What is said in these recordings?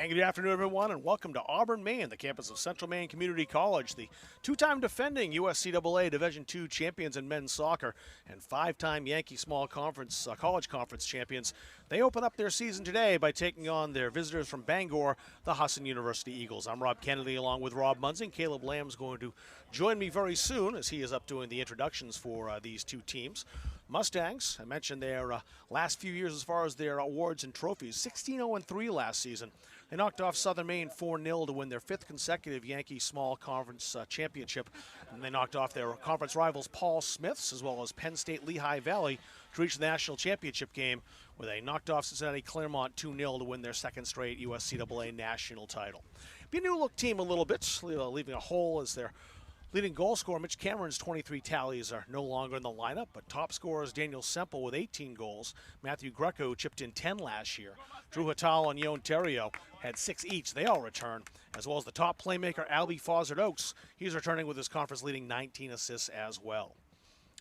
And good afternoon, everyone, and welcome to Auburn, Maine, the campus of Central Maine Community College, the two-time defending USCAA Division II champions in men's soccer and five-time Yankee Small Conference College Conference champions. They open up their season today by taking on their visitors from Bangor, the Husson University Eagles. I'm Rob Kennedy along with Rob Munzing. Caleb Lamb's going to join me very soon as he is up doing the introductions for these two teams. Mustangs, I mentioned their last few years as far as their awards and trophies, 16-0-3 last season. They knocked off Southern Maine 4-0 to win their fifth consecutive Yankee Small Conference championship. And they knocked off their conference rivals Paul Smiths as well as Penn State Lehigh Valley to reach the national championship game, where they knocked off Cincinnati Claremont 2-0 to win their second straight USCAA national title. Be a new-look team a little bit, leaving a hole as their leading goal scorer Mitch Cameron's 23 tallies are no longer in the lineup, but top scorers Daniel Semple with 18 goals. Matthew Greco chipped in 10 last year. Drew Hattal and Yon Terrio had 6 each. They all return, as well as the top playmaker Albie Fawcett-Oakes. He's returning with his conference-leading 19 assists as well.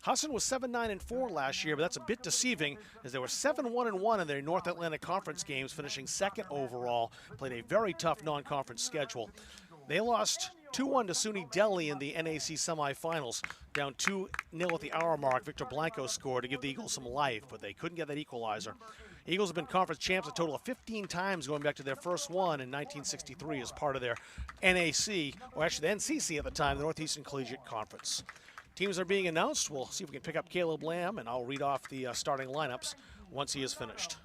Husson was 7-9-4 last year, but that's a bit deceiving as they were 7-1-1 in their North Atlantic Conference games, finishing second overall. Played a very tough non-conference schedule. They lost 2-1 to SUNY Deli in the NAC semifinals. Down 2-0 at the hour mark, Victor Blanco scored to give the Eagles some life, but they couldn't get that equalizer. Eagles have been conference champs a total of 15 times, going back to their first one in 1963 as part of their NAC, or actually the NCC at the time, the Northeastern Collegiate Conference. Teams are being announced. We'll see if we can pick up Caleb Lamb, and I'll read off the starting lineups once he is finished.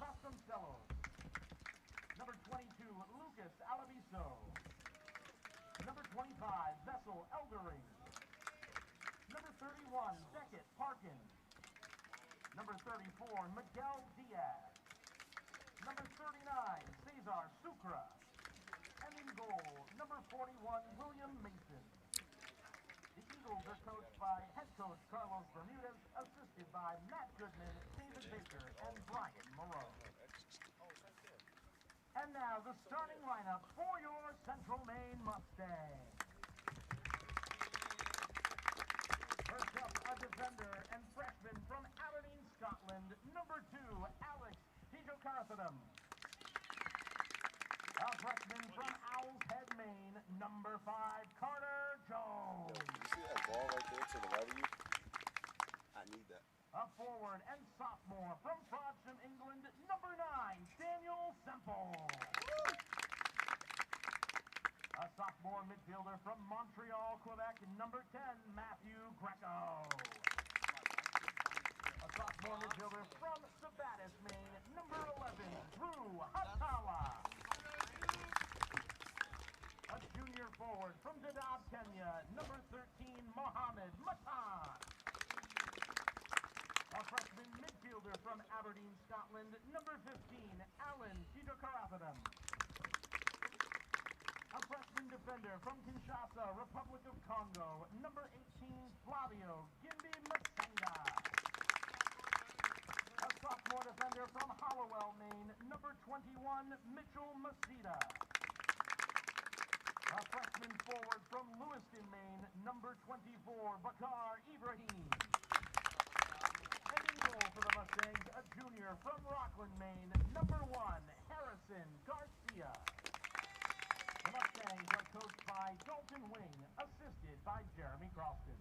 Number 25, Vessel Eldering. Number 31, Beckett Parkin. Number 34, Miguel Diaz. Number 39, Cesar Sucra. And in goal, number 41, William Mason. The Eagles are coached by head coach Carlos Bermudez, assisted by Matt Goodman, David Baker, and Brian Moreau. And now the starting lineup for your Central Maine Mustangs. First up, a defender and freshman from Aberdeen, Scotland, number 2, Alex Tijokarthanam. A freshman from Owl's Head, Maine, number 5, Carter Jones. You see that ball right there to the right of you? I need that. A forward and sophomore from Frodsham, England, number 9, Daniel Semple. A sophomore midfielder from Montreal, Quebec, number 10, Matthew Greco. A sophomore midfielder from Sabattis, Maine, number 11, Drew Hatala. A junior forward from Dadaab, Kenya, number 13, Mohammed Matan. A freshman midfielder from Aberdeen, Scotland, number 15, Alan Tijokarthanam. A freshman defender from Kinshasa, Republic of Congo, number 18, Flavio Gimbi Masenga. A sophomore defender from Hollowell, Maine, number 21, Mitchell Masita. A freshman forward from Lewiston, Maine, number 24, Bakar Ibrahim. And in goal for the Mustangs, a junior from Rockland, Maine, number 1, Harrison Garcia. The Mustangs are coached by Dalton Wing, assisted by Jeremy Crofton.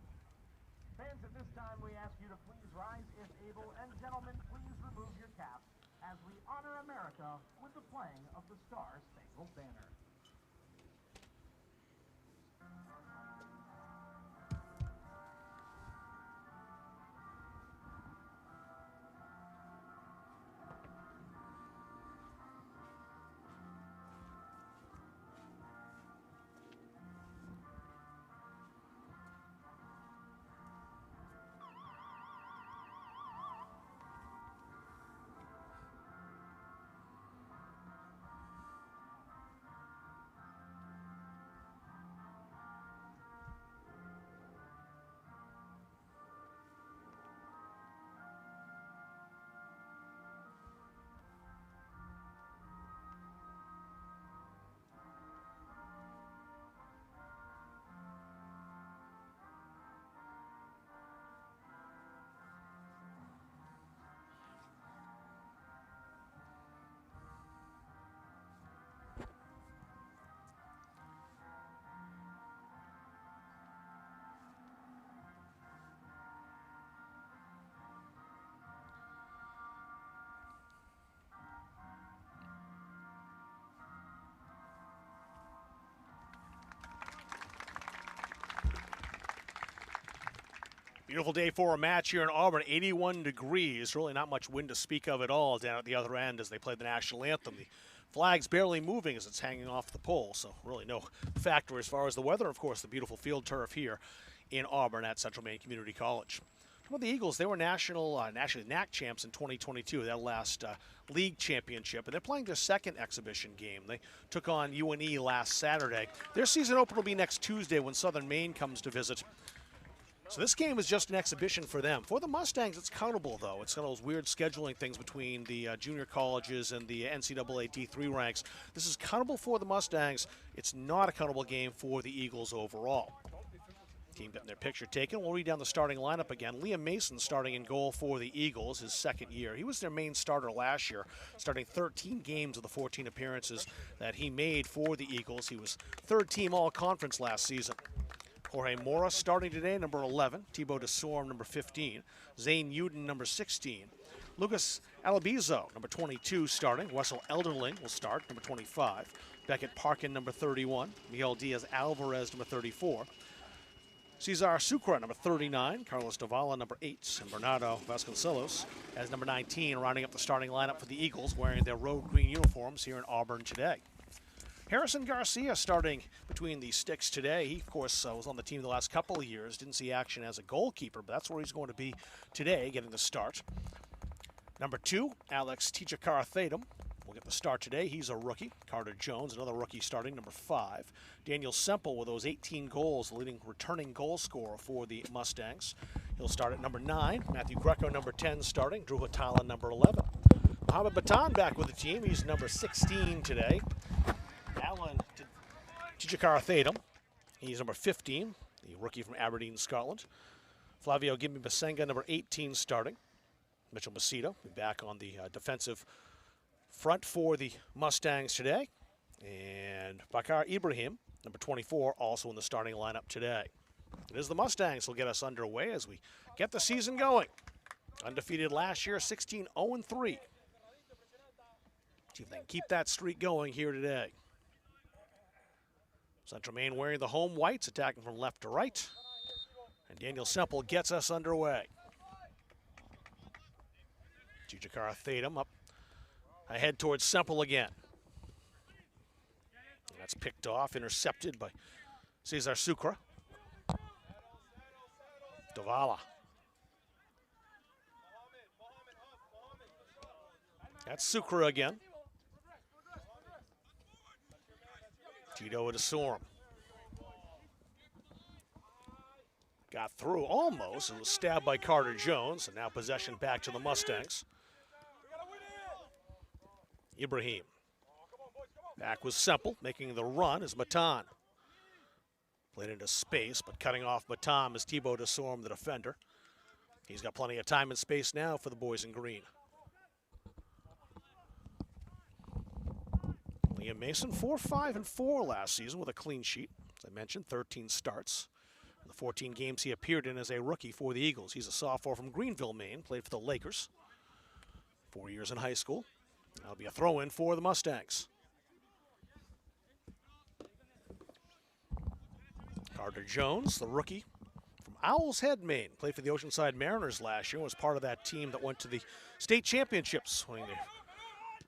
Fans, at this time, we ask you to please rise if able, and gentlemen, please remove your caps as we honor America with the playing of the Star Spangled Banner. Beautiful day for a match here in Auburn, 81 degrees. Really not much wind to speak of at all down at the other end as they play the national anthem. The flag's barely moving as it's hanging off the pole, so really no factor as far as the weather. Of course, the beautiful field turf here in Auburn at Central Maine Community College. Well, the Eagles, they were national NAC champs in 2022, that last league championship, and they're playing their second exhibition game. They took on UNE last Saturday. Their season opener will be next Tuesday when Southern Maine comes to visit. So this game is just an exhibition for them. For the Mustangs, it's countable, though. It's got those weird scheduling things between the junior colleges and the NCAA D3 ranks. This is countable for the Mustangs. It's not a countable game for the Eagles overall. Team getting their picture taken. We'll read down the starting lineup again. Liam Mason starting in goal for the Eagles, his second year. He was their main starter last year, starting 13 games of the 14 appearances that he made for the Eagles. He was third team all-conference last season. Jorge Mora starting today, number 11. Thibaut Desorme, number 15. Zane Uden, number 16. Lucas Alabizo, number 22, starting. Wessel Elderling will start, number 25. Beckett Parkin, number 31. Miguel Diaz-Alvarez, number 34. Cesar Sucre, number 39. Carlos Davala, number 8. And Bernardo Vasconcelos as number 19, rounding up the starting lineup for the Eagles, wearing their road green uniforms here in Auburn today. Harrison Garcia starting between the sticks today. He, of course, was on the team the last couple of years. Didn't see action as a goalkeeper, but that's where he's going to be today, getting the start. Number 2, Alex Tichakar-Thatum will get the start today. He's a rookie. Carter Jones, another rookie, starting, number 5. Daniel Semple with those 18 goals, the leading returning goal scorer for the Mustangs. He'll start at number 9. Matthew Greco, number 10, starting. Drew Hatala, number 11. Mohamed Batan back with the team. He's number 16 today. Alan Tichakar-Thatum, he's number 15, the rookie from Aberdeen, Scotland. Flavio Gimbi Basenga, number 18, starting. Mitchell Macedo back on the defensive front for the Mustangs today. And Bakar Ibrahim, number 24, also in the starting lineup today. It is the Mustangs who will get us underway as we get the season going. Undefeated last year, 16-0-3. See if they can keep that streak going here today. Central Maine wearing the home whites, attacking from left to right. And Daniel Semple gets us underway. Tichakar-Thatum up ahead towards Semple again. And that's picked off, intercepted by Cesar Sucre. Davala. That's Sucre again. Tito Desorme. Got through almost and was stabbed by Carter Jones, and now possession back to the Mustangs. Ibrahim. Back with Semple, making the run is Matan. Played into space, but cutting off Matan is Thibaut Desorme, the defender. He's got plenty of time and space now for the boys in green. Liam Mason, 4-5-4 last season with a clean sheet. As I mentioned, 13 starts. In the 14 games he appeared in as a rookie for the Eagles. He's a sophomore from Greenville, Maine, played for the Lakers. 4 years in high school. That'll be a throw-in for the Mustangs. Carter Jones, the rookie from Owl's Head, Maine, played for the Oceanside Mariners last year, was part of that team that went to the state championships, winning the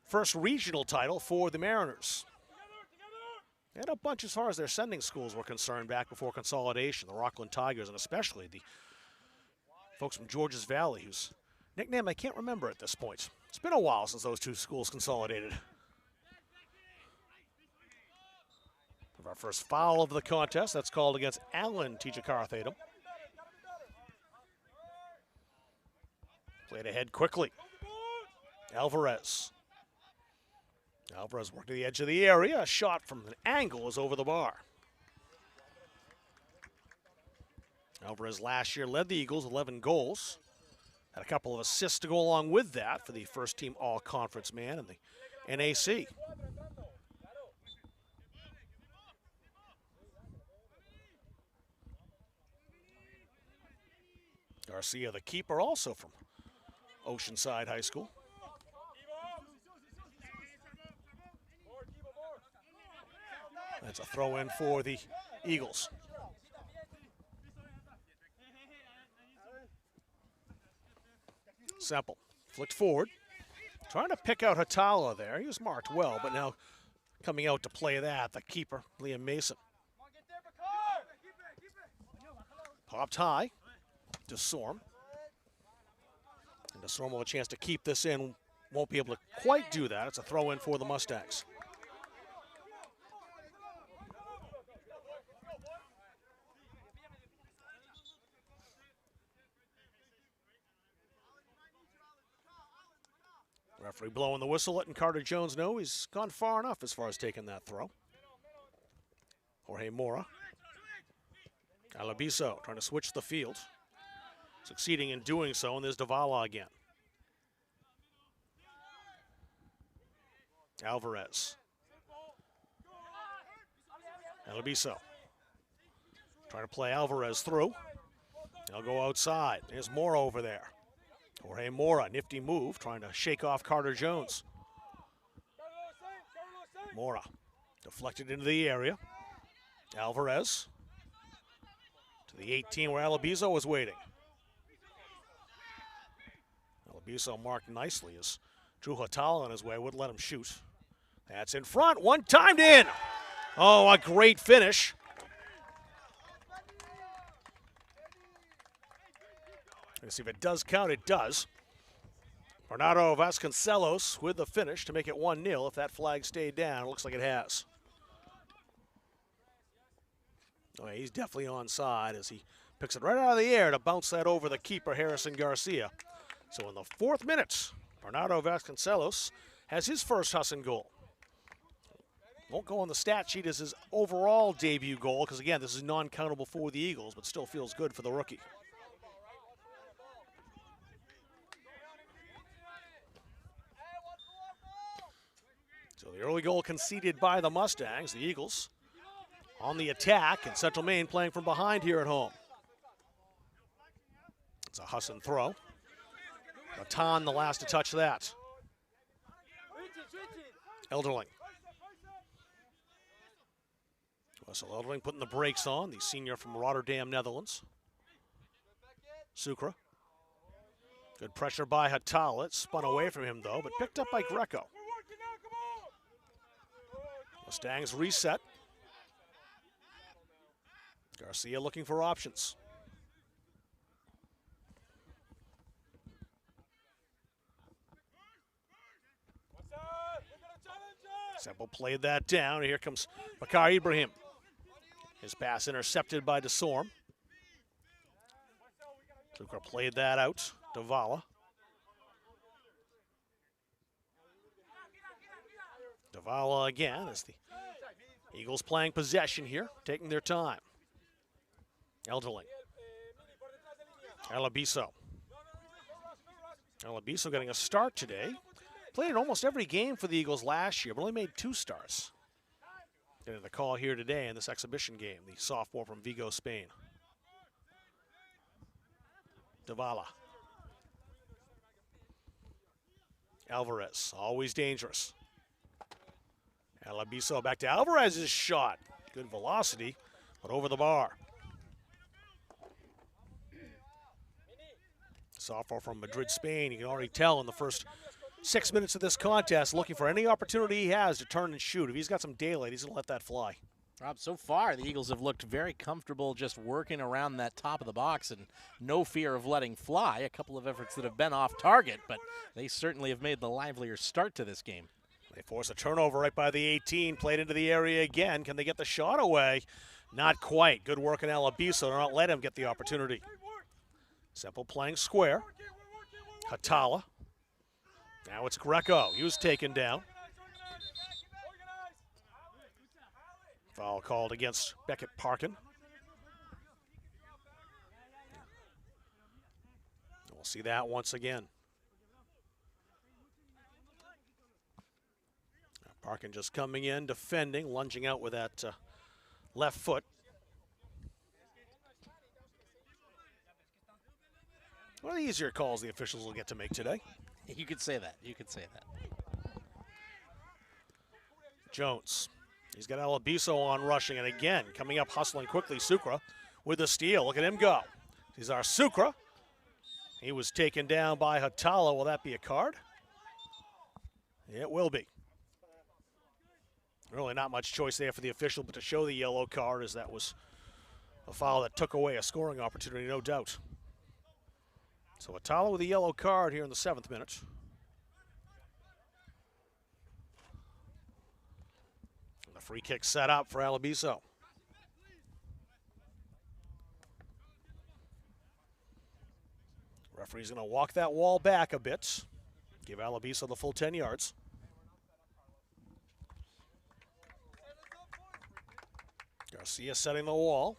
first regional title for the Mariners. They had a bunch as far as their sending schools were concerned back before consolidation, the Rockland Tigers, and especially the folks from Georges Valley, whose nickname I can't remember at this point. It's been a while since those two schools consolidated. Our first foul of the contest, that's called against Alan Tichakar-Thatum. Played ahead quickly. Alvarez worked to the edge of the area. A shot from an angle is over the bar. Alvarez last year led the Eagles, 11 goals. Had a couple of assists to go along with that for the first team all-conference man in the NAC. Garcia, the keeper, also from Oceanside High School. That's a throw-in for the Eagles. Semple flicked forward. Trying to pick out Hatala there. He was marked well, but now coming out to play that, the keeper, Liam Mason. Popped high to Sorm. And DeSorm will have a chance to keep this in. Won't be able to quite do that. It's a throw in for the Mustangs. Referee blowing the whistle, letting Carter Jones know he's gone far enough as far as taking that throw. Jorge Mora. Alabiso trying to switch the field. Succeeding in doing so, and there's Davala again. Alvarez. Alabiso. Trying to play Alvarez through. They'll go outside. There's Mora over there. Jorge Mora, nifty move, trying to shake off Carter Jones. Mora deflected into the area. Alvarez to the 18 where Alabiso was waiting. Alabiso marked nicely as Drew Hatala on his way, wouldn't let him shoot. That's in front, one timed in. Oh, a great finish. Let's see if it does count. It does. Bernardo Vasconcelos with the finish to make it 1-0. If that flag stayed down, it looks like it has. Oh, yeah, he's definitely onside as he picks it right out of the air to bounce that over the keeper, Harrison Garcia. So in the 4th minute, Bernardo Vasconcelos has his first Husson goal. Won't go on the stat sheet as his overall debut goal because, again, this is non-countable for the Eagles, but still feels good for the rookie. So the early goal conceded by the Mustangs. The Eagles on the attack, and Central Maine playing from behind here at home. It's a Husson throw. Baton the last to touch that. Elderling. Russell Elderling putting the brakes on, the senior from Rotterdam, Netherlands. Sucre. Good pressure by Hatala. It spun away from him, though, but picked up by Greco. Mustangs reset. Garcia looking for options. Semple played that down. Here comes Bakar Ibrahim. His pass intercepted by DeSorm. Zucker played that out. Davala. Davala again as the Eagles playing possession here, taking their time. Elderling. Alabiso. Alabiso getting a start today. Played in almost every game for the Eagles last year, but only made 2 starts. Getting the call here today in this exhibition game, the sophomore from Vigo, Spain. Davala. Alvarez, always dangerous. Alabiso back to Alvarez's shot. Good velocity, but over the bar. Sophomore from Madrid, Spain. You can already tell in the first 6 minutes of this contest, looking for any opportunity he has to turn and shoot. If he's got some daylight, he's going to let that fly. Rob, so far the Eagles have looked very comfortable just working around that top of the box and no fear of letting fly. A couple of efforts that have been off target, but they certainly have made the livelier start to this game. They force a turnover right by the 18, played into the area again. Can they get the shot away? Not quite. Good work in Alabiso to not let him get the opportunity. Semple playing square. Hatala. Now it's Greco. He was taken down. Foul called against Beckett Parkin. We'll see that once again. Parkin just coming in, defending, lunging out with that left foot. One of the easier calls the officials will get to make today. You could say that. You could say that. Jones. He's got Alabiso on rushing, and again, coming up, hustling quickly, Sucre with the steal. Look at him go. He's our Sucre. He was taken down by Hatala. Will that be a card? It will be. Really not much choice there for the official but to show the yellow card, as that was a foul that took away a scoring opportunity, no doubt. So Hatala with a yellow card here in the 7th minute. And the free kick set up for Alabiso. Referee's going to walk that wall back a bit, give Alabiso the full 10 yards. Garcia setting the wall.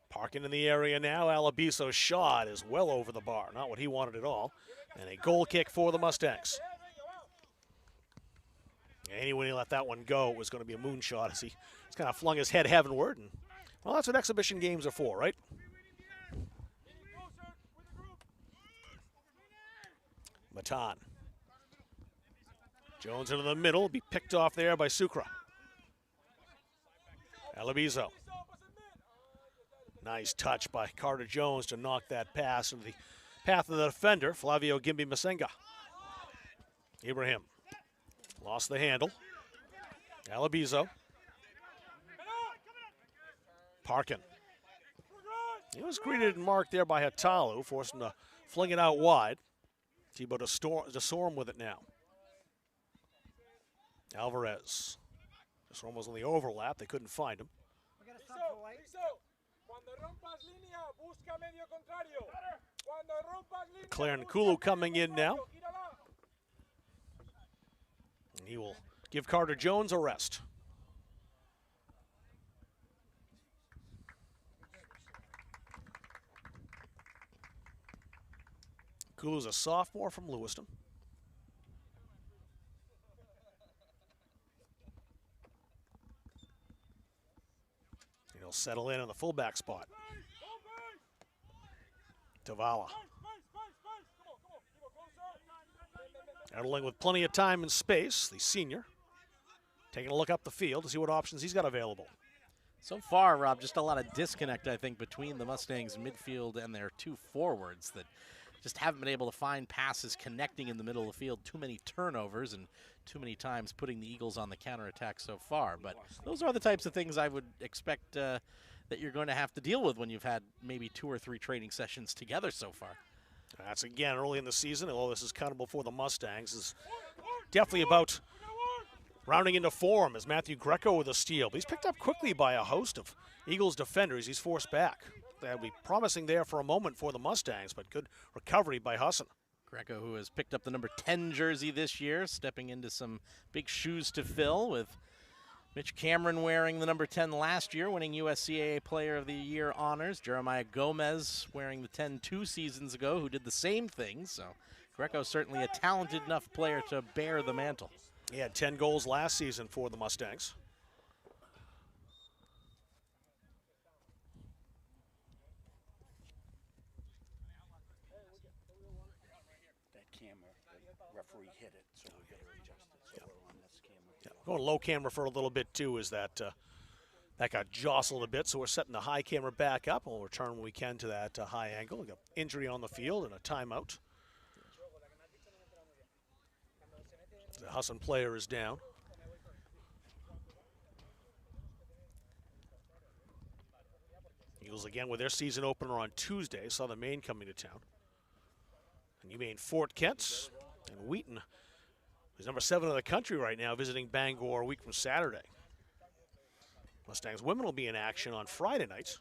Parking in the area now. Alabiso's shot is well over the bar. Not what he wanted at all. And a goal kick for the Mustangs. And when he let that one go, it was going to be a moonshot as he just kind of flung his head heavenward. And, well, that's what exhibition games are for, right? Matan. Jones into the middle, be picked off there by Sucre. Alabiso. Nice touch by Carter Jones to knock that pass into the path of the defender, Flavio Gimbi Masenga. Ibrahim lost the handle. Alabiso. Parkin. He was greeted and marked there by Hatalu, forced him to fling it out wide. Thibaut DeSorme with it now. Alvarez. DeSorme was on the overlap. They couldn't find him. Claire Nkulu coming in now. And he will give Carter Jones a rest. Nkulu's a sophomore from Lewiston. He'll settle in on the fullback spot. Tavala. Edling with plenty of time and space, the senior. Taking a look up the field to see what options he's got available. So far, Rob, just a lot of disconnect, I think, between the Mustangs midfield and their two forwards that just haven't been able to find passes connecting in the middle of the field. Too many turnovers and too many times putting the Eagles on the counterattack so far. But those are the types of things I would expect that you're going to have to deal with when you've had maybe 2 or 3 training sessions together so far. That's, again, early in the season, although this is countable for the Mustangs, is definitely about rounding into form as Matthew Greco with a steal. But he's picked up quickly by a host of Eagles defenders. He's forced back. That'll be promising there for a moment for the Mustangs, but good recovery by Husson. Greco, who has picked up the number 10 jersey this year, stepping into some big shoes to fill, with Mitch Cameron wearing the number 10 last year, winning USCAA Player of the Year honors. Jeremiah Gomez wearing the 10 2 seasons ago, who did the same thing. So Greco's certainly a talented enough player to bear the mantle. He had 10 goals last season for the Mustangs. Referee hit it, so we got to adjust it. So we're on this camera. Yeah, going low camera for a little bit too, is that that got jostled a bit, so we're setting the high camera back up, and we'll return when we can to that high angle. We got injury on the field and a timeout. The Husson player is down. Eagles again with their season opener on Tuesday. Southern Maine coming to town. And UMaine Fort Kent and Wheaton, who's number 7 in the country right now, visiting Bangor a week from Saturday. Mustangs women will be in action on Friday night.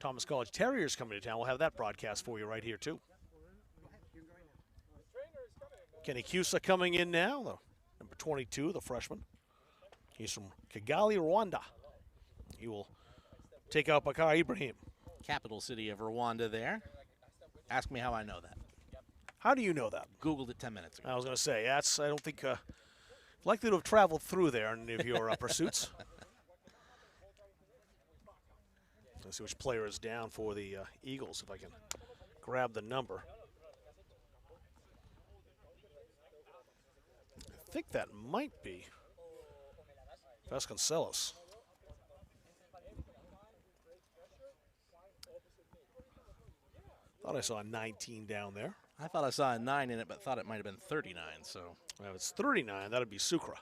Thomas College Terriers coming to town. We'll have that broadcast for you right here too. Kenny Cusa coming in now, the number 22, the freshman. He's from Kigali, Rwanda. He will take out Bakar Ibrahim. Capital city of Rwanda there. Ask me how I know that. How do you know that? Googled it 10 minutes ago. I was going to say, that's, I don't think, likely to have traveled through there in any of your pursuits. Let's see which player is down for the Eagles, if I can grab the number. I think that might be Vasconcelos. Thought I saw a 19 down there. I thought I saw a 9 in it, but thought it might have been 39. So Well, if it's 39, that'd be Sucre.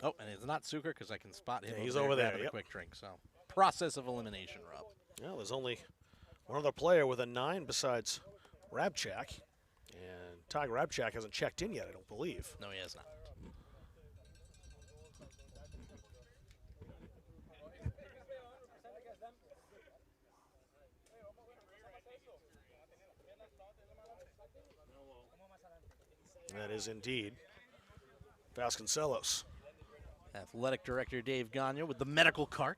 oh, and it's not Sucre because I can spot him. Yeah, he's over there, grabbing a yep. quick drink. So process of elimination, Rob. Well, there's only one other player with a 9 besides Rabchak. And Tiger Rabchak hasn't checked in yet, I don't believe. No, he has not. That is indeed Vasconcelos. Athletic Director Dave Gagne with the medical cart,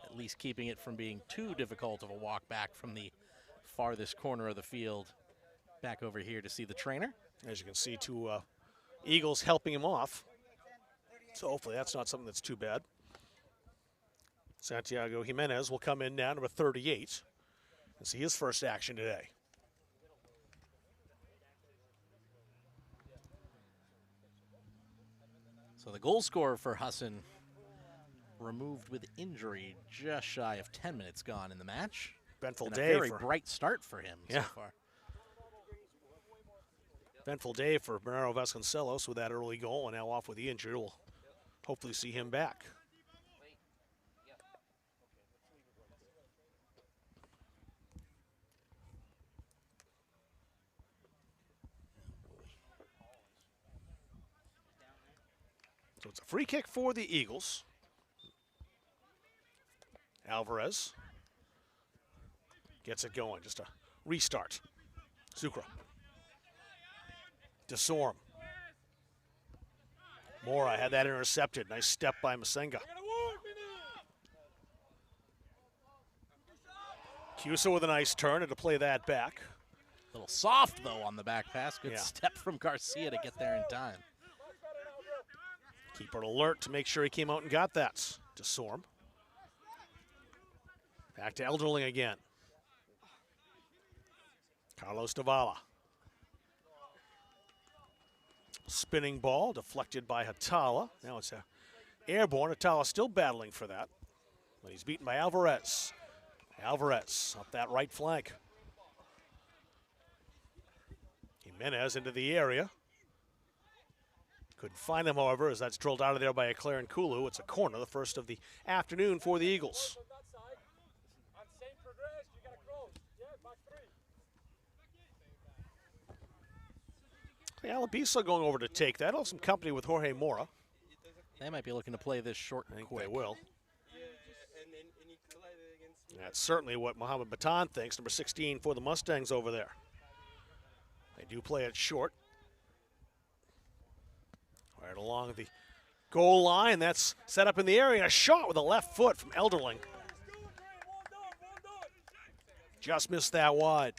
at least keeping it from being too difficult of a walk back from the farthest corner of the field back over here to see the trainer. As you can see, two Eagles helping him off. So hopefully that's not something that's too bad. Santiago Jimenez will come in now, number 38, and see his first action today. So the goal scorer for Husson removed with injury, just shy of 10 minutes gone in the match. Eventful And day a very for bright start for him so far. eventful day for Bernardo Vasconcelos with that early goal, and now off with the injury. We'll hopefully see him back. So it's a free kick for the Eagles. Alvarez gets it going. Just a restart. Sucre. DeSorm. Mora had that intercepted. Nice step by Masenga. Cusa with a nice turn and to play that back. A little soft, though, on the back pass. Good Yeah. step from Garcia to get there in time. Keeper alert to make sure he came out and got that. DeSorm. Back to Elderling again. Carlos Davala. Spinning ball deflected by Hatala. Now it's a airborne. Hatala still battling for that. But he's beaten by Alvarez. Alvarez up that right flank. Jimenez into the area. Couldn't find him, however, as that's drilled out of there by a Claren Kulu. It's a corner, the first of the afternoon for the Eagles. Alabisa going over to take that. He'll have some company with Jorge Mora. They might be looking to play this short I and think quick. they will. That's certainly what Mohamed Batan thinks, number 16 for the Mustangs over there. They do play it short. Right along the goal line. That's set up in the area. A shot with a left foot from Elderling. Just missed that wide.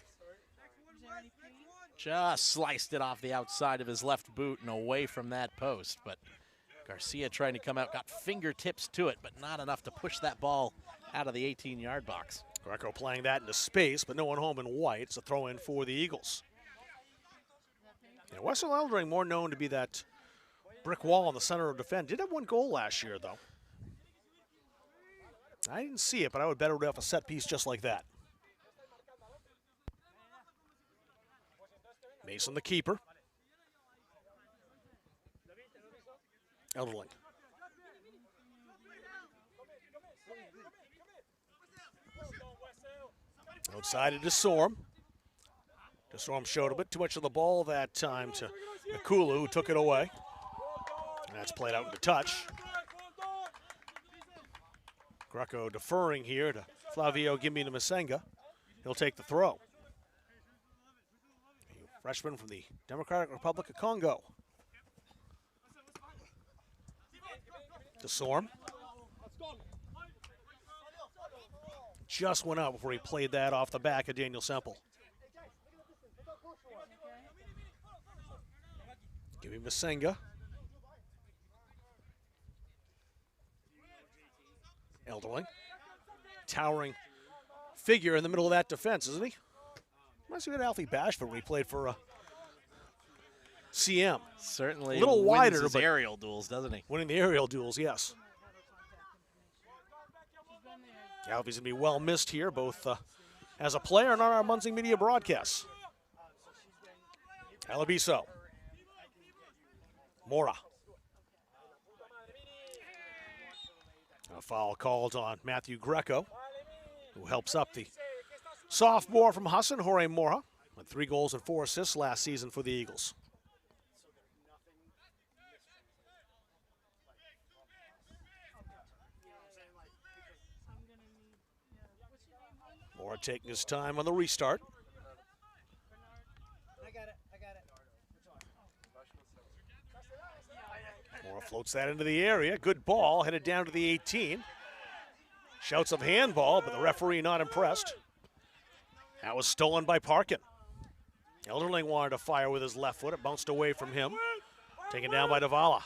Just sliced it off the outside of his left boot and away from that post. But Garcia trying to come out, got fingertips to it, but not enough to push that ball out of the 18-yard box. Greco playing that into space, but no one home in white. It's a throw in for the Eagles. Yeah, Western Eldering more known to be that brick wall in the center of defense. Did have one goal last year, though. I didn't see it, but I would bet it would have a set piece just like that. Mason, the keeper. Elderling. Outside of DeSorm. DeSorm showed a bit too much of the ball that time to Nakulu, who took it away. And that's played out into touch. Greco deferring here to Flavio Gimbi to Masenga. He'll take the throw. A freshman from the Democratic Republic of Congo. DeSorm. Just went out before he played that off the back of Daniel Semple. Give him Masenga. Elderling. Towering figure in the middle of that defense, isn't he? Reminds me of Alfie Bashford when he played for CM. Certainly A little wins wider, his but aerial duels, doesn't he? Winning the aerial duels, yes. Alfie's going to be well missed here, both as a player and on our Munzing Media broadcasts. Alabiso. Mora. A foul called on Matthew Greco, who helps up the sophomore from Husson, Jorge Mora, with 3 goals and 4 assists last season for the Eagles. Mora taking his time on the restart. Mora floats that into the area. Good ball, headed down to the 18. Shouts of handball, but the referee not impressed. That was stolen by Parkin. Elderling wanted to fire with his left foot. It bounced away from him. Taken down by Davala.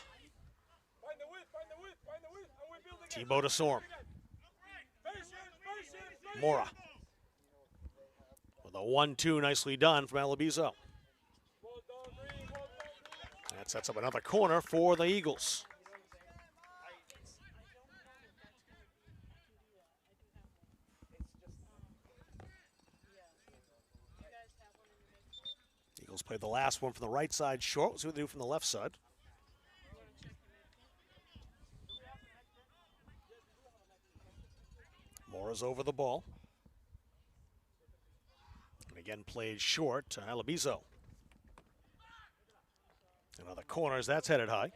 Thibaut Desorme. Mora. With a 1-2 nicely done from Alabiso. That sets up another corner for the Eagles. Eagles played the last one from the right side short. We'll see what they do from the left side. Mora's over the ball. And again played short to Alabiso. Another corner as that's headed high.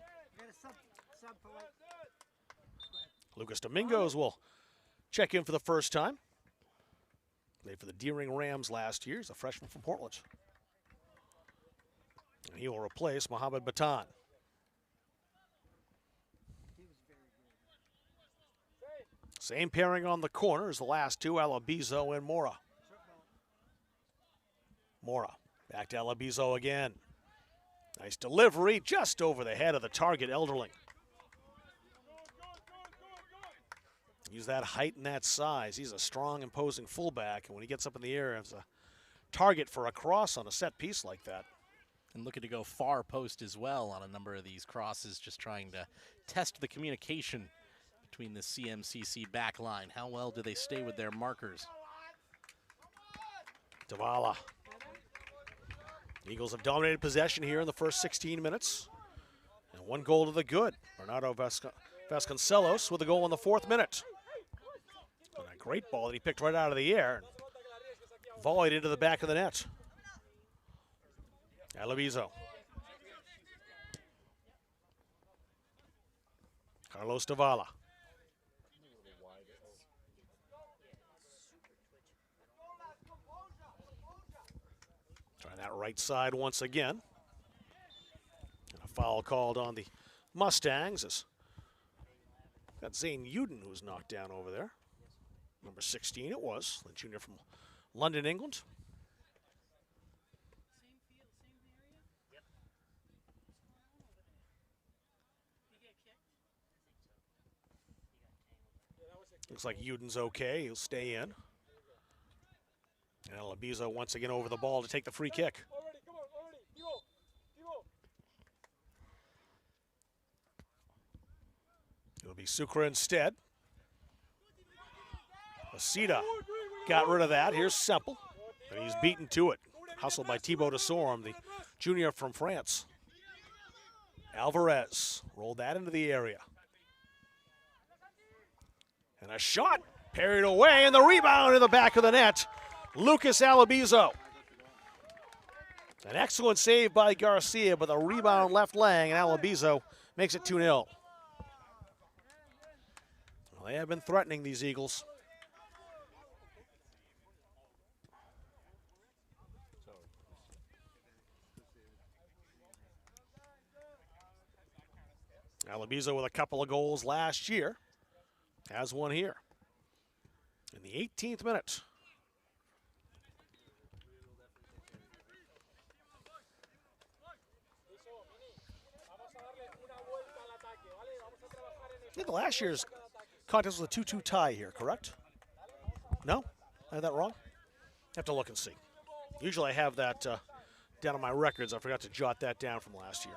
Lucas Domingos will check in for the first time. Played for the Deering Rams last year. He's a freshman from Portland. And he will replace Mohamed Batan. Same pairing on the corner as the last two, Alabiso and Mora. Mora back to Alabiso again. Nice delivery just over the head of the target, Elderling. Use that height and that size. He's a strong, imposing fullback, and when he gets up in the air, it's a target for a cross on a set piece like that. And looking to go far post as well on a number of these crosses, just trying to test the communication between the CMCC back line. How well do they stay with their markers? Davala. Eagles have dominated possession here in the first 16 minutes. And 1 goal to the good. Bernardo Vasconcelos with a goal in the 4th minute. And a great ball that he picked right out of the air. Volleyed into the back of the net. Alabiso. Carlos Davala. Try that right side once again. And a foul called on the Mustangs. As got Zane Uden, who was knocked down over there. Number 16 it was, the junior from London, England. Looks like Uden's okay. He'll stay in. And Alabiso once again over the ball to take the free kick. It'll be Sucre instead. Asita got rid of that. Here's Semple. And he's beaten to it. Hustled by Thibaut Desorme, the junior from France. Alvarez rolled that into the area. And a shot parried away, and the rebound in the back of the net. Lucas Alabiso. An excellent save by Garcia, but the rebound left laying, and Alabiso makes it 2-0. Well, they have been threatening these Eagles. Alabiso with a couple of goals last year. Has one here in the 18th minute. I think last year's contest was a 2-2 tie here, correct? No? I had that wrong? I have to look and see. Usually I have that down on my records. I forgot to jot that down from last year.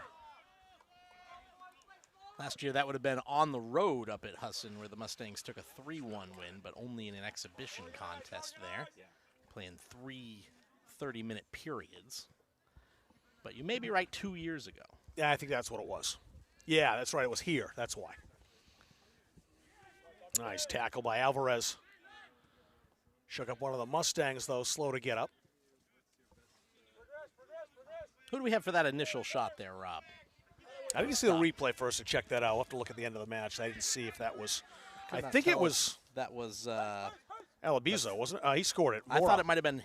Last year, that would have been on the road up at Husson, where the Mustangs took a 3-1 win, but only in an exhibition contest there, playing 3 30-minute periods. But you may be right, 2 years ago. Yeah, I think that's what it was. Yeah, that's right. It was here. That's why. Nice tackle by Alvarez. Shook up one of the Mustangs, though, slow to get up. Who do we have for that initial shot there, Rob? I didn't see the replay first to check that out. We'll have to look at the end of the match. I didn't see if that was. I think it was. That was. Alabizo, wasn't it? He scored it. I thought it might have been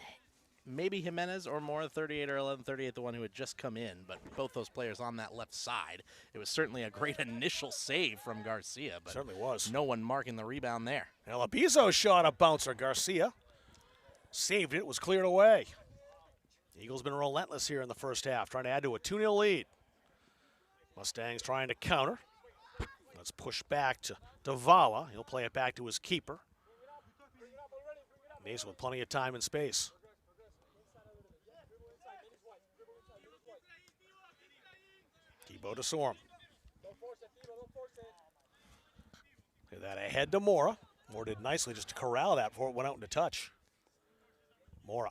maybe Jimenez or Mora, 38 or 11-38, the one who had just come in. But both those players on that left side. It was certainly a great initial save from Garcia. But certainly was. No one marking the rebound there. Alabizo shot a bouncer. Garcia saved it. Was cleared away. The Eagles been relentless here in the first half, trying to add to a 2-0 lead. Mustangs trying to counter. Let's push back to Davala. He'll play it back to his keeper. Mason with plenty of time and space. Thibaut to Sorum. Get that ahead to Mora. Mora did nicely just to corral that before it went out into touch. Mora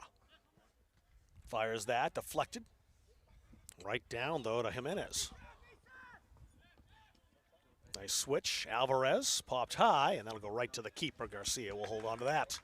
fires that, deflected. Right down, though, to Jimenez. Nice switch. Alvarez popped high, and that'll go right to the keeper. Garcia will hold on to that.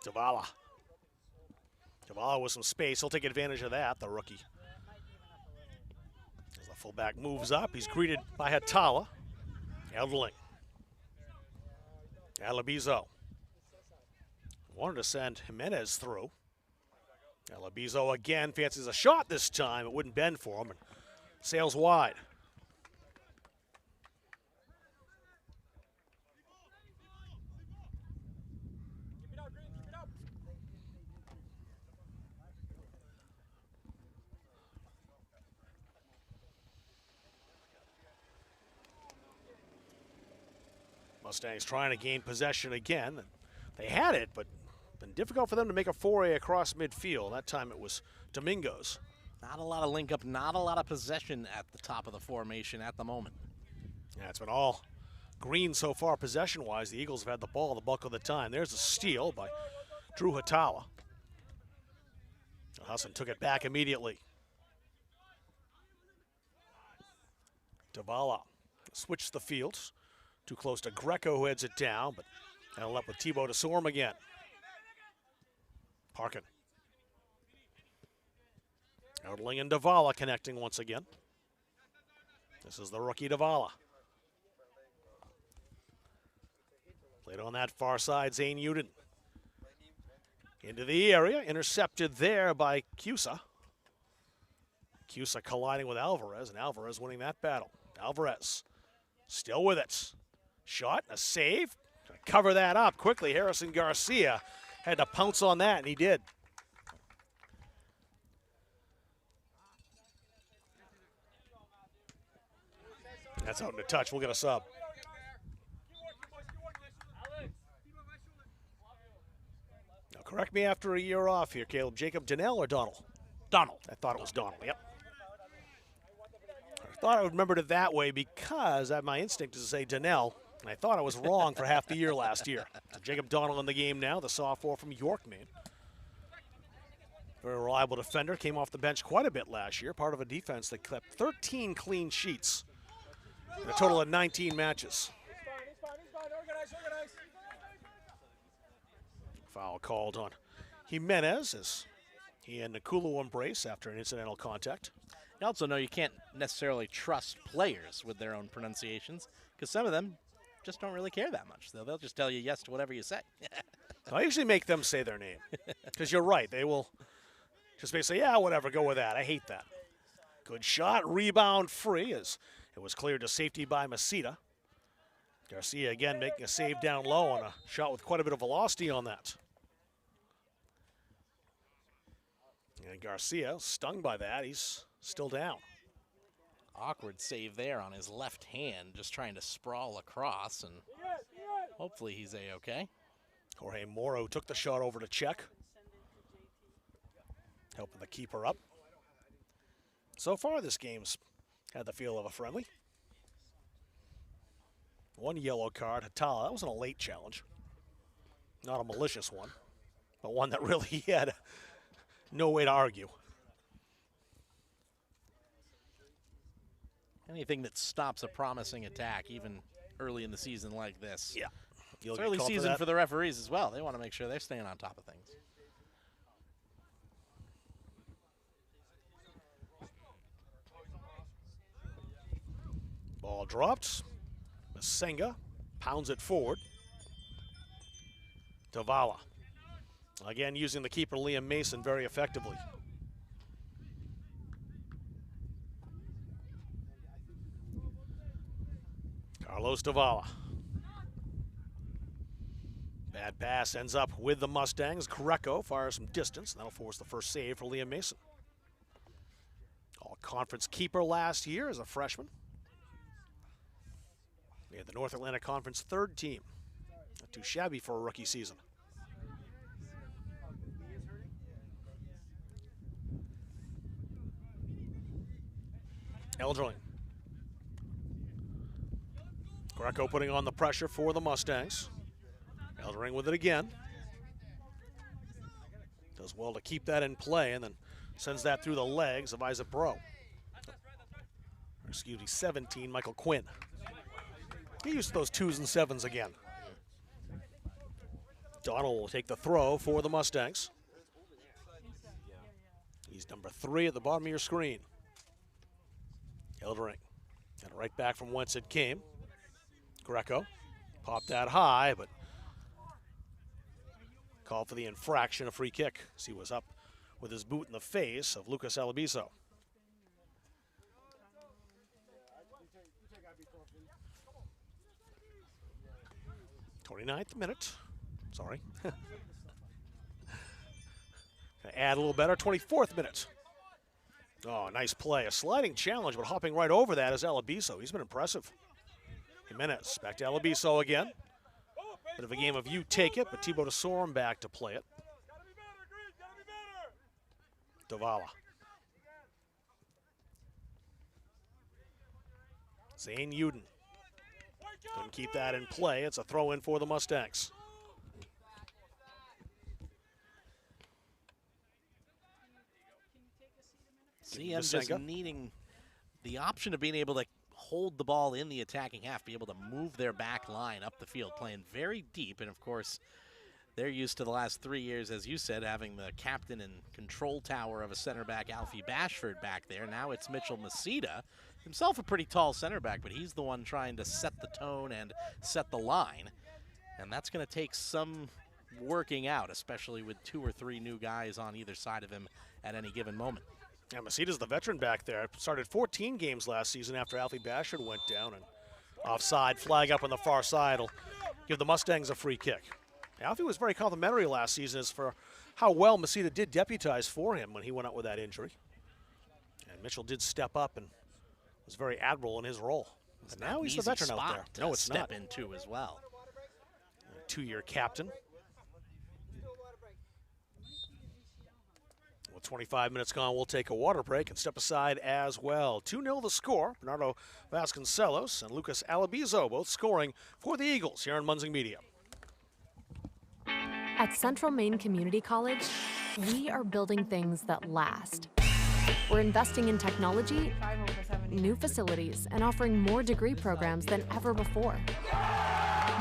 Davala. Davala with some space. He'll take advantage of that, the rookie. As the fullback moves up, he's greeted by Hatala. Eldling. Alabizo. Wanted to send Jimenez through. Alabizo again fancies a shot this time. It wouldn't bend for him and sails wide. Mustangs trying to gain possession again. They had it, but been difficult for them to make a foray across midfield. That time it was Domingos. Not a lot of link up, not a lot of possession at the top of the formation at the moment. Yeah, it's been all green so far possession-wise. The Eagles have had the ball the bulk of the time. There's a steal by Drew Hatawa. Husson took it back immediately. Davala switched the fields. Too close to Greco, who heads it down, but that'll up with Thibaut to Sorum again. Parkin. Eldling and Davala connecting once again. This is the rookie Davala. Played on that far side, Zane Uden. Into the area, intercepted there by Cusa. Cusa colliding with Alvarez, and Alvarez winning that battle. Alvarez still with it. Shot, a save. Gonna cover that up quickly. Harrison Garcia had to pounce on that, and he did. That's out into touch. We'll get a sub. Now, correct me after a year off here, Caleb. Jacob Donnell or Donald? Donald. I thought it was Donald, yep. I thought I would remember it that way because my instinct is to say Donnell, and I thought I was wrong for half the year last year. So Jacob Donald in the game now, the sophomore from York, Maine. Very reliable defender, came off the bench quite a bit last year, part of a defense that kept 13 clean sheets in a total of 19 matches. Foul called on Jimenez as he and Nakulu embrace after an incidental contact. You also know you can't necessarily trust players with their own pronunciations because some of them just don't really care that much. They'll just tell you yes to whatever you say. I usually make them say their name because you're right. They will just basically, yeah, whatever, go with that. I hate that. Good shot, rebound free as it was cleared to safety by Masita. Garcia again making a save down low on a shot with quite a bit of velocity on that. And Garcia, stung by that, he's still down. Awkward save there on his left hand, just trying to sprawl across, and hopefully he's A-okay. Jorge Moro took the shot over to check, helping the keeper up. So far this game's had the feel of a friendly. One yellow card, Hatala. That wasn't a late challenge. Not a malicious one, but one that really he had no way to argue. Anything that stops a promising attack, even early in the season like this. Yeah. It's early season for the referees as well. They want to make sure they're staying on top of things. Ball dropped. Masenga pounds it forward. Tavala. Again, using the keeper, Liam Mason, very effectively. Carlos Tavala. Bad pass ends up with the Mustangs. Greco fires from distance, and that'll force the first save for Liam Mason. All-conference keeper last year as a freshman. They had the North Atlantic Conference third team. Not too shabby for a rookie season. Eldring. Greco putting on the pressure for the Mustangs. Eldring with it again. Does well to keep that in play and then sends that through the legs of Isaac Bro. Excuse me, 17, Michael Quinn. Get used to those 2s and 7s again. Donald will take the throw for the Mustangs. He's number 3 at the bottom of your screen. Eldring. And right back from whence it came. Greco popped that high, but called for the infraction, a free kick. As he was up with his boot in the face of Lucas Alabiso. 29th minute. Sorry. Add a little better. 24th minute. Oh, nice play. A sliding challenge, but hopping right over that is Alabiso. He's been impressive. Jimenez back to Alabiso again. Bit of a game of you take it, but Thibaut Desorum back to play it. Davala. Zane Uden. Couldn't keep that in play. It's a throw in for the Mustangs. CM just needing the option of being able to hold the ball in the attacking half, be able to move their back line up the field, playing very deep. And of course, they're used to the last 3 years, as you said, having the captain and control tower of a center back, Alfie Bashford, back there. Now it's Mitchell Masita, himself a pretty tall center back, but he's the one trying to set the tone and set the line. And that's going to take some working out, especially with 2 or 3 new guys on either side of him at any given moment. Yeah, Masita's the veteran back there. Started 14 games last season after Alfie Bashford went down, and offside flag up on the far side will give the Mustangs a free kick. Alfie was very complimentary last season as for how well Masita did deputize for him when he went out with that injury. And Mitchell did step up and was very admirable in his role. And now he's the veteran out there. No, it's not. Step into as well. A 2-year captain. With 25 minutes gone, we'll take a water break and step aside as well. 2-0 the score. Bernardo Vasconcelos and Lucas Alabiso both scoring for the Eagles here on Munzing Media. At Central Maine Community College, we are building things that last. We're investing in technology, new facilities, and offering more degree programs than ever before.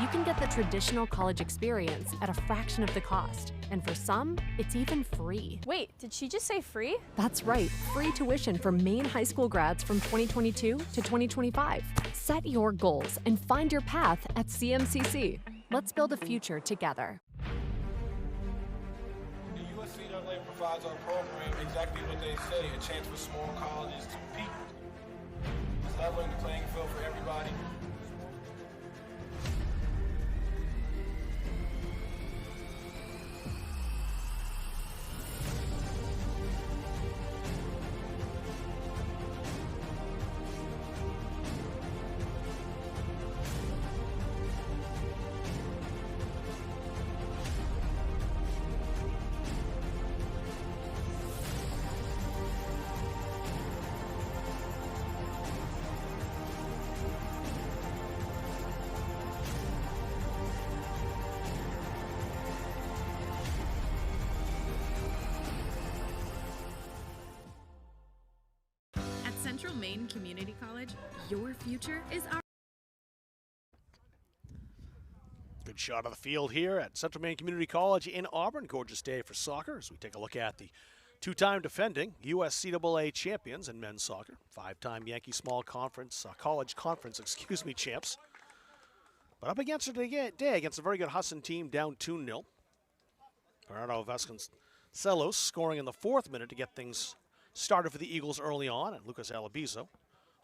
You can get the traditional college experience at a fraction of the cost, and for some, it's even free. Wait, did she just say free? That's right, free tuition for Maine high school grads from 2022 to 2025. Set your goals and find your path at CMCC. Let's build a future together. The USCAA provides our program exactly what they say, a chance for small colleges to compete. It's leveling the playing field for everybody. Central Maine Community College, your future is our... Good shot of the field here at Central Maine Community College in Auburn. Gorgeous day for soccer as we take a look at the two-time defending USCAA champions in men's soccer. Five-time Yankee Small Conference, College Conference, champs. But up against it today against a very good Husson team, down 2-0. Bernardo Vasconcelos scoring in the 4th minute to get things started for the Eagles early on, and Lucas Alabizo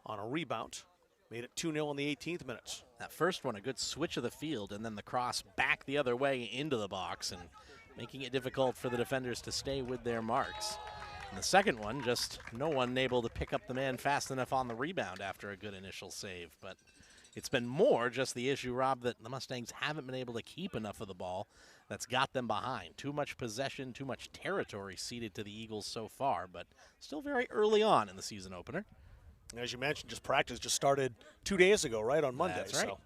on a rebound made it 2-0 in the 18th minute. That first one, a good switch of the field, and then the cross back the other way into the box, and making it difficult for the defenders to stay with their marks. And the second one, just no one able to pick up the man fast enough on the rebound after a good initial save. But it's been more just the issue, Rob, that the Mustangs haven't been able to keep enough of the ball that's got them behind. Too much possession, too much territory ceded to the Eagles so far, but still very early on in the season opener. As you mentioned, practice just started 2 days ago, right, on Monday. That's right. So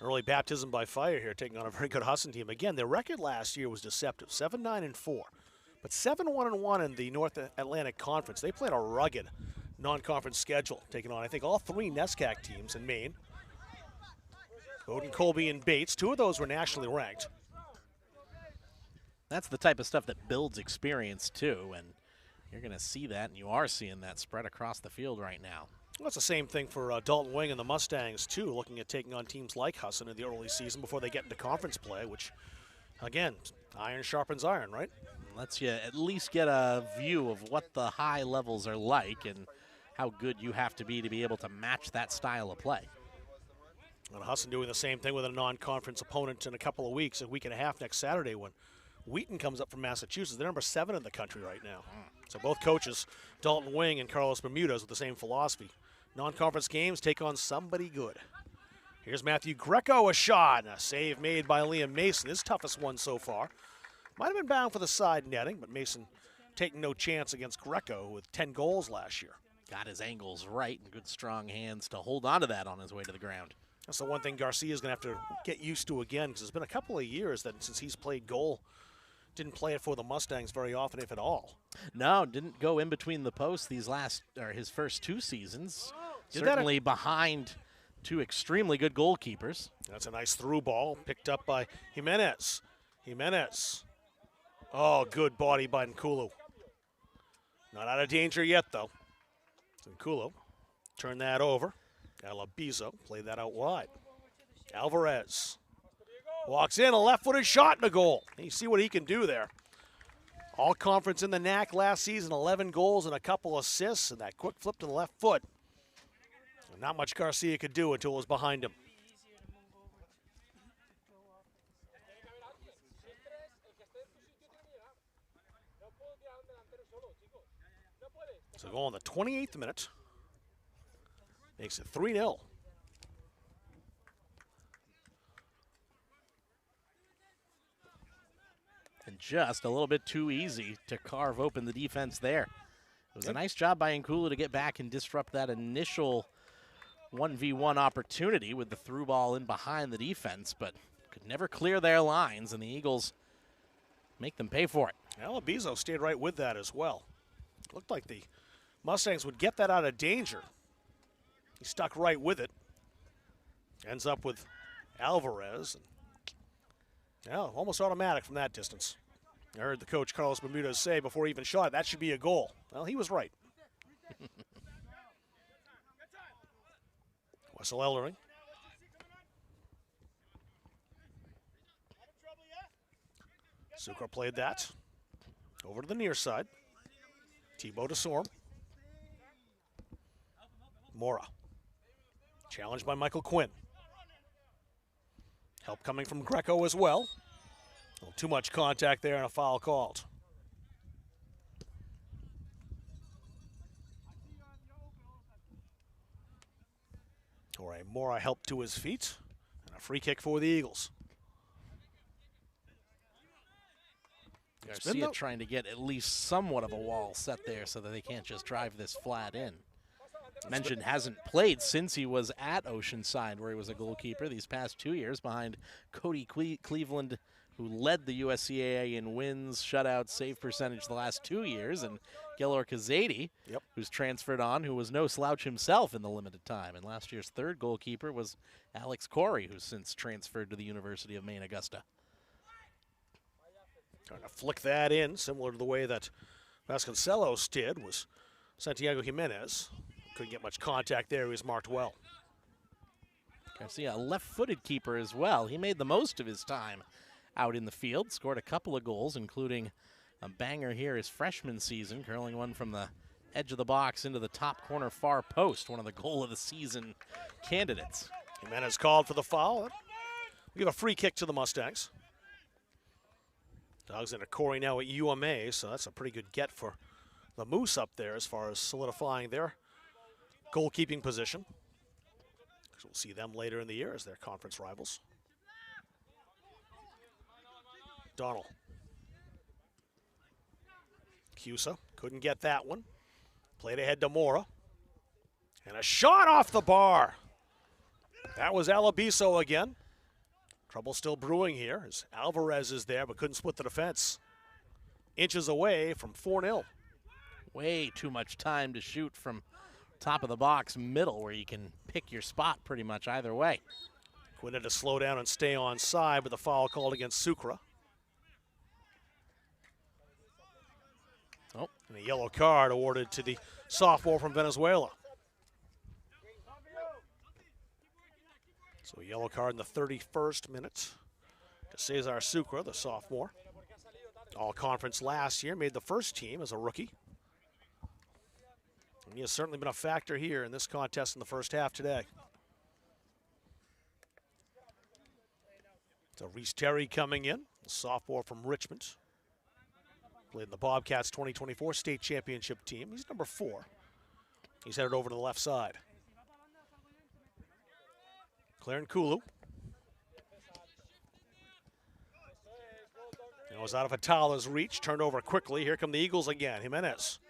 early baptism by fire here, taking on a very good Husson team. Again, their record last year was deceptive, 7-9-4. But 7-1-1 in the North Atlantic Conference. They played a rugged non-conference schedule, taking on, I think, all 3 NESCAC teams in Maine. Bowdoin, Colby, and Bates. 2 of those were nationally ranked. That's the type of stuff that builds experience, too, and you're going to see that, and you are seeing that spread across the field right now. Well, it's the same thing for Dalton Wing and the Mustangs, too, looking at taking on teams like Husson in the early season before they get into conference play, which, again, iron sharpens iron, right? Lets you at least get a view of what the high levels are like and how good you have to be able to match that style of play. And Husson doing the same thing with a non-conference opponent in a couple of weeks, a week and a half next Saturday when Wheaton comes up from Massachusetts. They're number 7 in the country right now. So both coaches, Dalton Wing and Carlos Bermudez, with the same philosophy. Non-conference games take on somebody good. Here's Matthew Greco, a shot, and a save made by Liam Mason, his toughest one so far. Might have been bound for the side netting, but Mason taking no chance against Greco with 10 goals last year. Got his angles right and good strong hands to hold on to that on his way to the ground. That's the one thing Garcia's going to have to get used to again, because it's been a couple of years that since he's played goal, didn't play it for the Mustangs very often, if at all. No, didn't go in between the posts his first 2 seasons. Did Certainly behind 2 extremely good goalkeepers. That's a nice through ball picked up by Jimenez. Oh, good body by Nkulu. Not out of danger yet, though. Nkulu turn that over. Alabizo played that out wide. Alvarez walks in, a left-footed shot and a goal. And you see what he can do there. All conference in the NAC last season, 11 goals and a couple assists, and that quick flip to the left foot. And not much Garcia could do until it was behind him. So goal in the 28th minute. Makes it 3-0. And just a little bit too easy to carve open the defense there. It was a nice job by Nkulu to get back and disrupt that initial 1v1 opportunity with the through ball in behind the defense, but could never clear their lines, and the Eagles make them pay for it. Alabizo stayed right with that as well. Looked like the Mustangs would get that out of danger. He stuck right with it. Ends up with Alvarez. Yeah, almost automatic from that distance. I heard the coach, Carlos Bermudez, say before he even shot it, that should be a goal. Well, he was right. Wessel Ellering. Sucre played that. Over to the near side. Thibaut Desorme. Mora. Challenged by Michael Quinn. Help coming from Greco as well. A little too much contact there and a foul called. All right, Mora helped to his feet. And a free kick for the Eagles. Garcia trying to get at least somewhat of a wall set there so that they can't just drive this flat in. Mentioned hasn't played since he was at Oceanside, where he was a goalkeeper these past 2 years behind Cody Cleveland who led the USCAA in wins, shutouts, save percentage the last 2 years, and Gilor Kazadi, who's transferred on, who was no slouch himself in the limited time. And last year's third goalkeeper was Alex Corey, who's since transferred to the University of Maine Augusta. Trying to flick that in, similar to the way that Vasconcelos did, was Santiago Jimenez. Couldn't get much contact there. He was marked well. Garcia, a left-footed keeper as well. He made the most of his time out in the field, scored a couple of goals, including a banger here his freshman season, curling one from the edge of the box into the top corner far post, one of the goal of the season candidates. Jimenez called for the foul. We'll give a free kick to the Mustangs. Dogs into Corey now at UMA, so that's a pretty good get for the Moose up there as far as solidifying their goalkeeping position. We'll see them later in the year as their conference rivals. Donald. Cusa couldn't get that one. Played ahead to Mora. And a shot off the bar. That was Alabiso again. Trouble still brewing here as Alvarez is there but couldn't split the defense. Inches away from 4-0. Way too much time to shoot from top of the box middle where you can pick your spot pretty much either way. Quinn had to slow down and stay on side with the foul called against Sucre. Oh, and a yellow card awarded to the sophomore from Venezuela. So a yellow card in the 31st minute to Cesar Sucre, the sophomore. All conference last year, made the first team as a rookie. And he has certainly been a factor here in this contest in the first half today. So Reese Terry coming in, the sophomore from Richmond. Played in the Bobcats 2024 state championship team. He's number 4. He's headed over to the left side. Claren Kulu. It was out of Atala's reach, turned over quickly. Here come the Eagles again, Jimenez.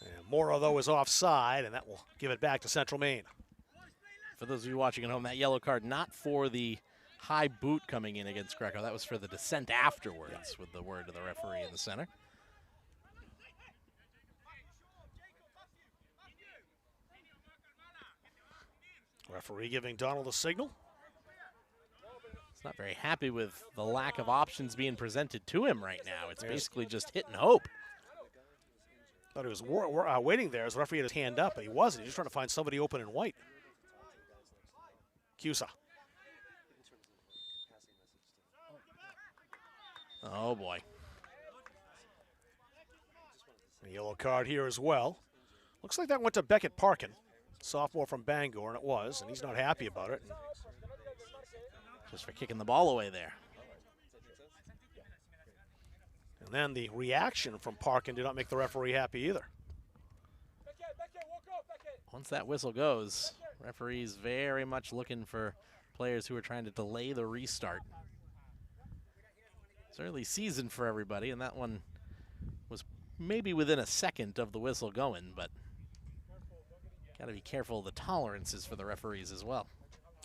And Mora, though, is offside, and that will give it back to Central Maine. For those of you watching at home, that yellow card not for the high boot coming in against Greco. That was for the descent afterwards with the word to the referee in the center. Referee giving Donald a signal. He's not very happy with the lack of options being presented to him right now. It's basically just hit and hope. Thought he was waiting there as the referee had his hand up, but he wasn't. He was just trying to find somebody open in white. Cusa. Oh, boy. A yellow card here as well. Looks like that went to Beckett Parkin, sophomore from Bangor, and it was, and he's not happy about it. Just for kicking the ball away there. And then the reaction from Parkin did not make the referee happy either. Once that whistle goes, referees very much looking for players who are trying to delay the restart. It's early season for everybody, and that one was maybe within a second of the whistle going, but got to be careful of the tolerances for the referees as well.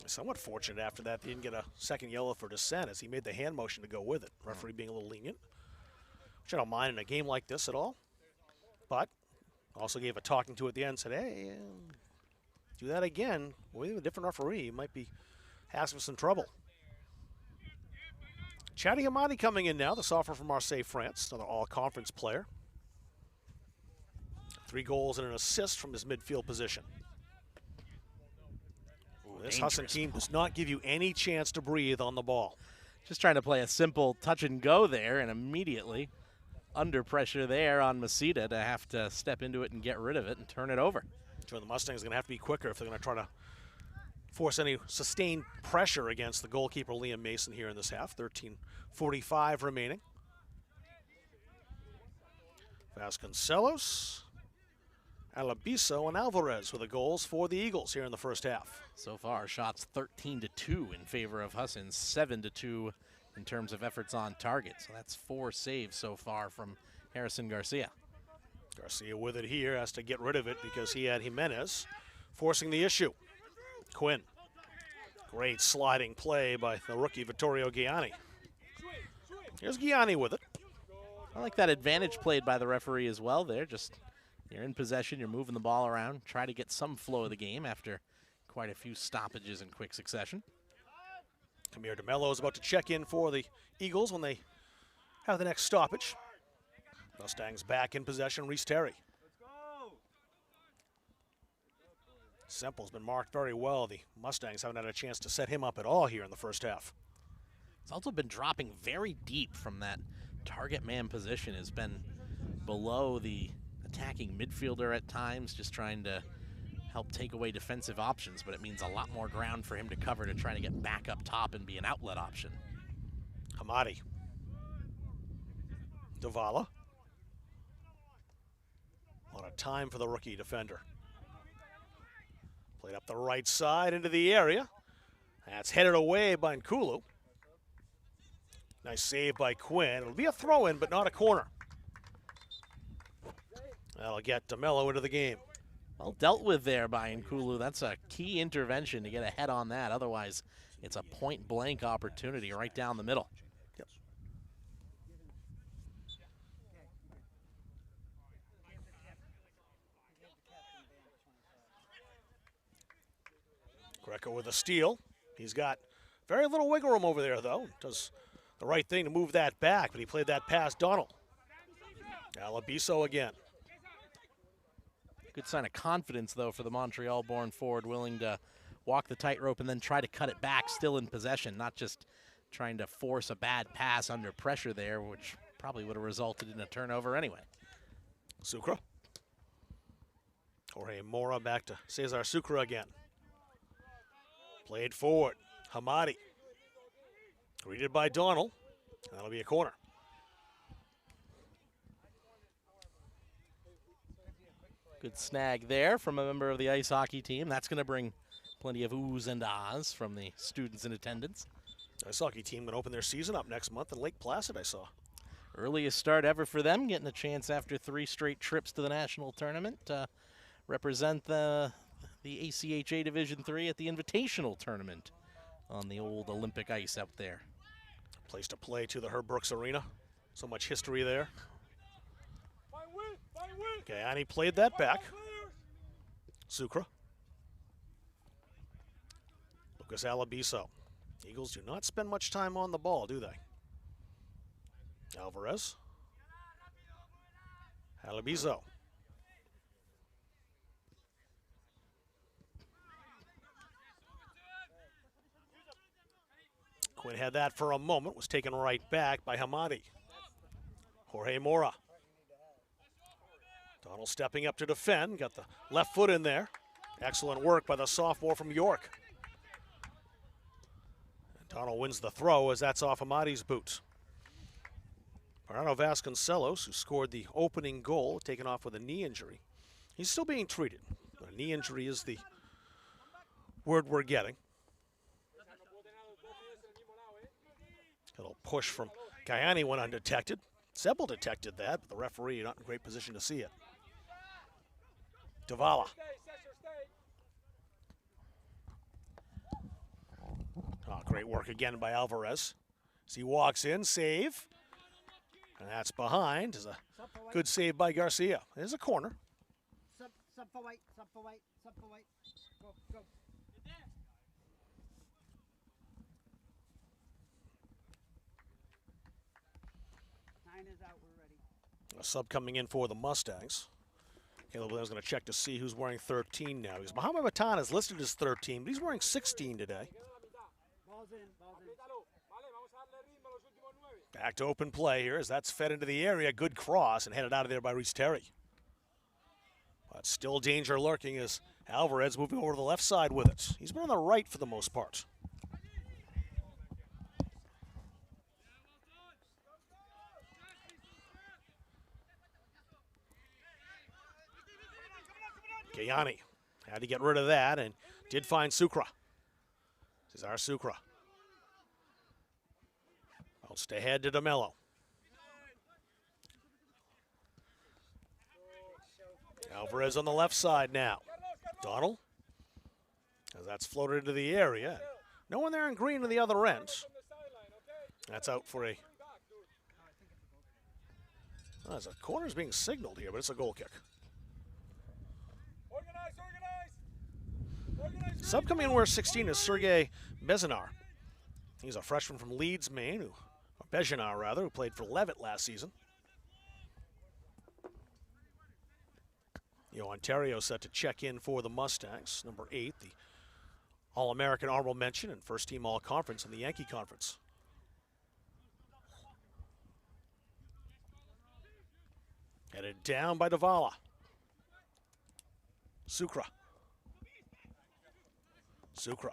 Somewhat fortunate after that they didn't get a second yellow for dissent as he made the hand motion to go with it. Referee being a little lenient, which I don't mind in a game like this at all, but also gave a talking to at the end, said, hey, do that again with a different referee, you might be asking for some trouble. Chadi Amadi coming in now, the sophomore from Marseille, France, another all-conference player. 3 goals and an assist from his midfield position. This Husson team does not give you any chance to breathe on the ball. Just trying to play a simple touch and go there, and immediately under pressure there on Masita to have to step into it and get rid of it and turn it over. So the Mustangs are going to have to be quicker if they're going to try to force any sustained pressure against the goalkeeper Liam Mason here in this half. 13:45 remaining. Vasconcelos, Alabiso, and Alvarez were the goals for the Eagles here in the first half. So far, shots 13-2 in favor of Husson, 7-2 in terms of efforts on target. So that's 4 saves so far from Harrison Garcia. Garcia with it here, has to get rid of it because he had Jimenez forcing the issue. Quinn. Great sliding play by the rookie Vittorio Gianni. Here's Gianni with it. I like that advantage played by the referee as well there. Just you're in possession, you're moving the ball around, try to get some flow of the game after quite a few stoppages in quick succession. Kamir DeMello is about to check in for the Eagles when they have the next stoppage. Mustangs back in possession, Reese Terry. Semple's been marked very well. The Mustangs haven't had a chance to set him up at all here in the first half. It's also been dropping very deep from that target man position. Has been below the attacking midfielder at times, just trying to help take away defensive options, but it means a lot more ground for him to cover to try to get back up top and be an outlet option. Hamadi. Davala. A lot of time for the rookie defender. Played up the right side into the area. That's headed away by Nkulu. Nice save by Quinn. It'll be a throw-in, but not a corner. That'll get DeMello into the game. Well dealt with there by Nkulu. That's a key intervention to get ahead on that. Otherwise, it's a point-blank opportunity right down the middle. Yep. Greco with a steal. He's got very little wiggle room over there, though. Does the right thing to move that back, but he played that past Donald. Alabiso again. Good sign of confidence, though, for the Montreal-born forward, willing to walk the tightrope and then try to cut it back, still in possession, not just trying to force a bad pass under pressure there, which probably would have resulted in a turnover anyway. Sucre. Jorge Mora back to Cesar Sucre again. Played forward. Hamadi. Greeted by Donald. That'll be a corner. Good snag there from a member of the ice hockey team. That's going to bring plenty of oohs and ahs from the students in attendance. The ice hockey team going to open their season up next month in Lake Placid, I saw. Earliest start ever for them, getting a chance after 3 straight trips to the national tournament to represent the ACHA Division III at the Invitational Tournament on the old Olympic ice out there. Place to play to the Herb Brooks Arena. So much history there. Gayani played that back. Sucre. Lucas Alabiso. Eagles do not spend much time on the ball, do they? Alvarez. Alabiso. Quinn had that for a moment, was taken right back by Hamadi. Jorge Mora. Donald stepping up to defend, got the left foot in there. Excellent work by the sophomore from York. And Donald wins the throw as that's off Hamadi's boot. Fernando Vasconcelos, who scored the opening goal, taken off with a knee injury. He's still being treated. A knee injury is the word we're getting. A little push from Gayani went undetected. Sebel detected that, but the referee not in great position to see it. Davala. Oh, great work again by Alvarez. As he walks in, save. And that's behind. Is a good save by Garcia. There's a corner. Sub for white, sub for white, sub for white. Go, go. Nine is out, we're ready. A sub coming in for the Mustangs. Caleb Williams going to check to see who's wearing 13 now. Because Muhammad Matan is listed as 13, but he's wearing 16 today. Ball's in, ball's in. Back to open play here as that's fed into the area. Good cross and headed out of there by Reese Terry. But still danger lurking as Alvarez moving over to the left side with it. He's been on the right for the most part. Gayani had to get rid of that and did find Sucre. Cesar Sucre. Bounced ahead to DeMello. Alvarez on the left side now. Donald. As that's floated into the area. No one there in green on the other end. That's out for a Well, a corner's being signaled here, but it's a goal kick. Sub coming in wears 16 is Sergei Bezinar. He's a freshman from Leeds, Maine, or Bezinar rather, who played for Levitt last season. Ontario set to check in for the Mustangs. Number 8, the All-American honorable mention and first-team All-Conference in the Yankee Conference. Headed down by Davala. Sucre. Sucre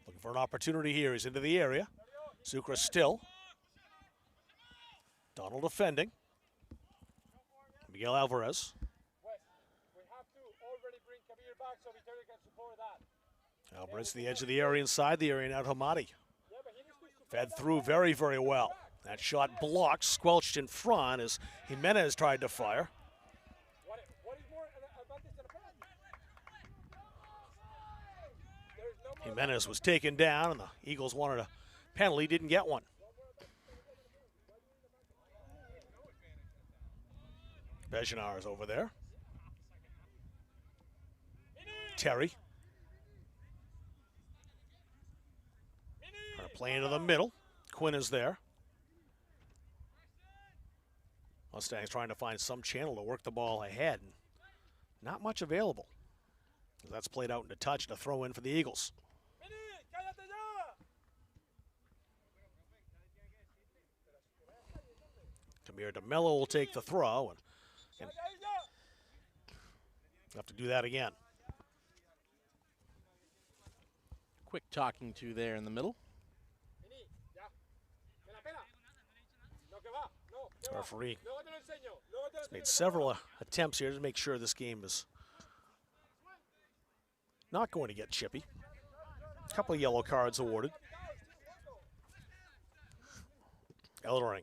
looking for an opportunity here. He's into the area. Sucre still. Donald defending. Miguel Alvarez. Alvarez to the edge of the area, inside the area, now Hamadi. Fed through very, very well. That shot blocked, squelched in front as Jimenez tried to fire. Jimenez was taken down, and the Eagles wanted a penalty, didn't get one. Bezinar is over there. Terry. Playing to the middle. Quinn is there. Mustangs trying to find some channel to work the ball ahead. Not much available. That's played out into touch and a throw in for the Eagles. Tamir DeMello will take the throw and have to do that again. Quick talking to there in the middle. Referee has made several attempts here to make sure this game is not going to get chippy. A couple of yellow cards awarded. Eldering.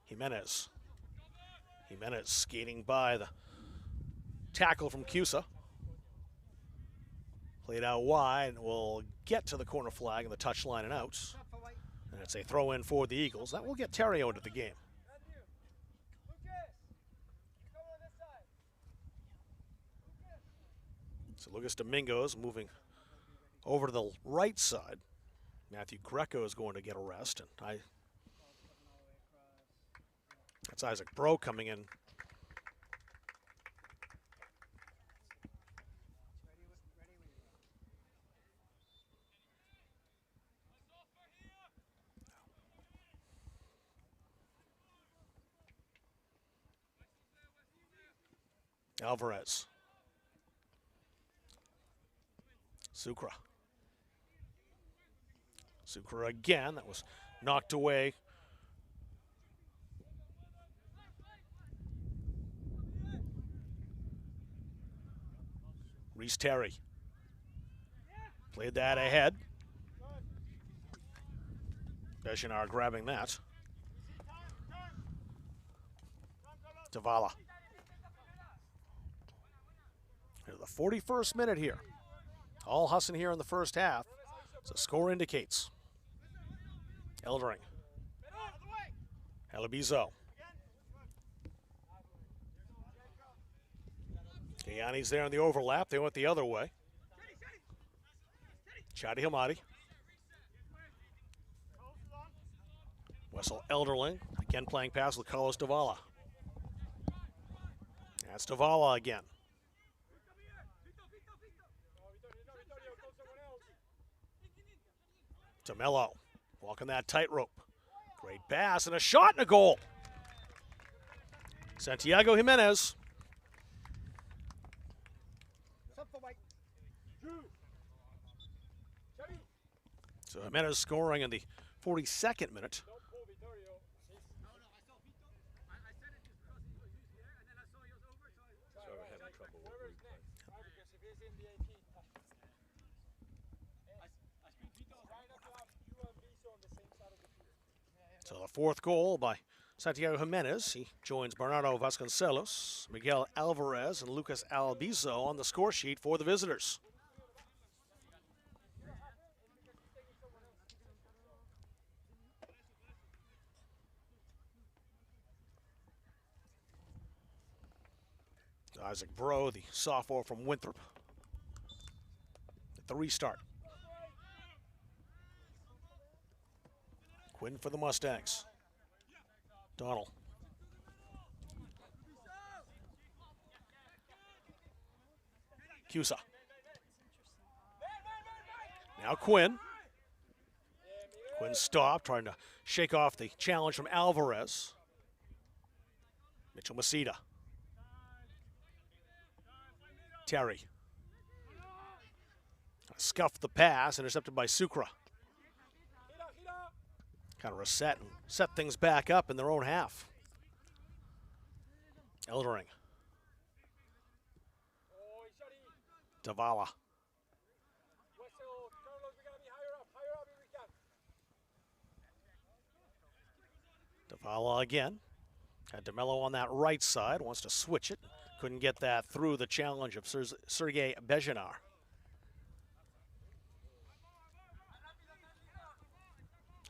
Jimenez. Jimenez skating by the tackle from Cusa. Played out wide and will get to the corner flag and the touch line and out. And it's a throw in for the Eagles. That will get Terrio into the game. So Lucas Domingos moving over to the right side. Matthew Greco is going to get a rest. And that's Isaac Bro coming in. Alvarez. Sucre. Sucre again. That was knocked away. Reese Terry. Played that ahead. Bezinar grabbing that. Davala. Into the 41st minute here. All Husson here in the first half. So score indicates. Eldering. Halabizo. Gianni's there in the overlap. They went the other way. Chadi Hamadi. Wessel Elderling. Again playing pass with Carlos Davala. That's Davala again. DeMello walking that tightrope. Great pass and a shot and a goal. Santiago Jimenez. So Jimenez scoring in the 42nd minute. So the fourth goal by Santiago Jimenez. He joins Bernardo Vasconcelos, Miguel Alvarez, and Lucas Albizo on the score sheet for the visitors. Isaac Bro, the sophomore from Winthrop, at the restart. Quinn for the Mustangs. Donald. Cusa. Now Quinn. Quinn stopped, trying to shake off the challenge from Alvarez. Mitchell Masita. Terry. Scuffed the pass, intercepted by Sucre. Kind of reset and set things back up in their own half. Eldering. Davala. Davala again. Had DeMello on that right side, wants to switch it. Couldn't get that through the challenge of Sergei Bejinar.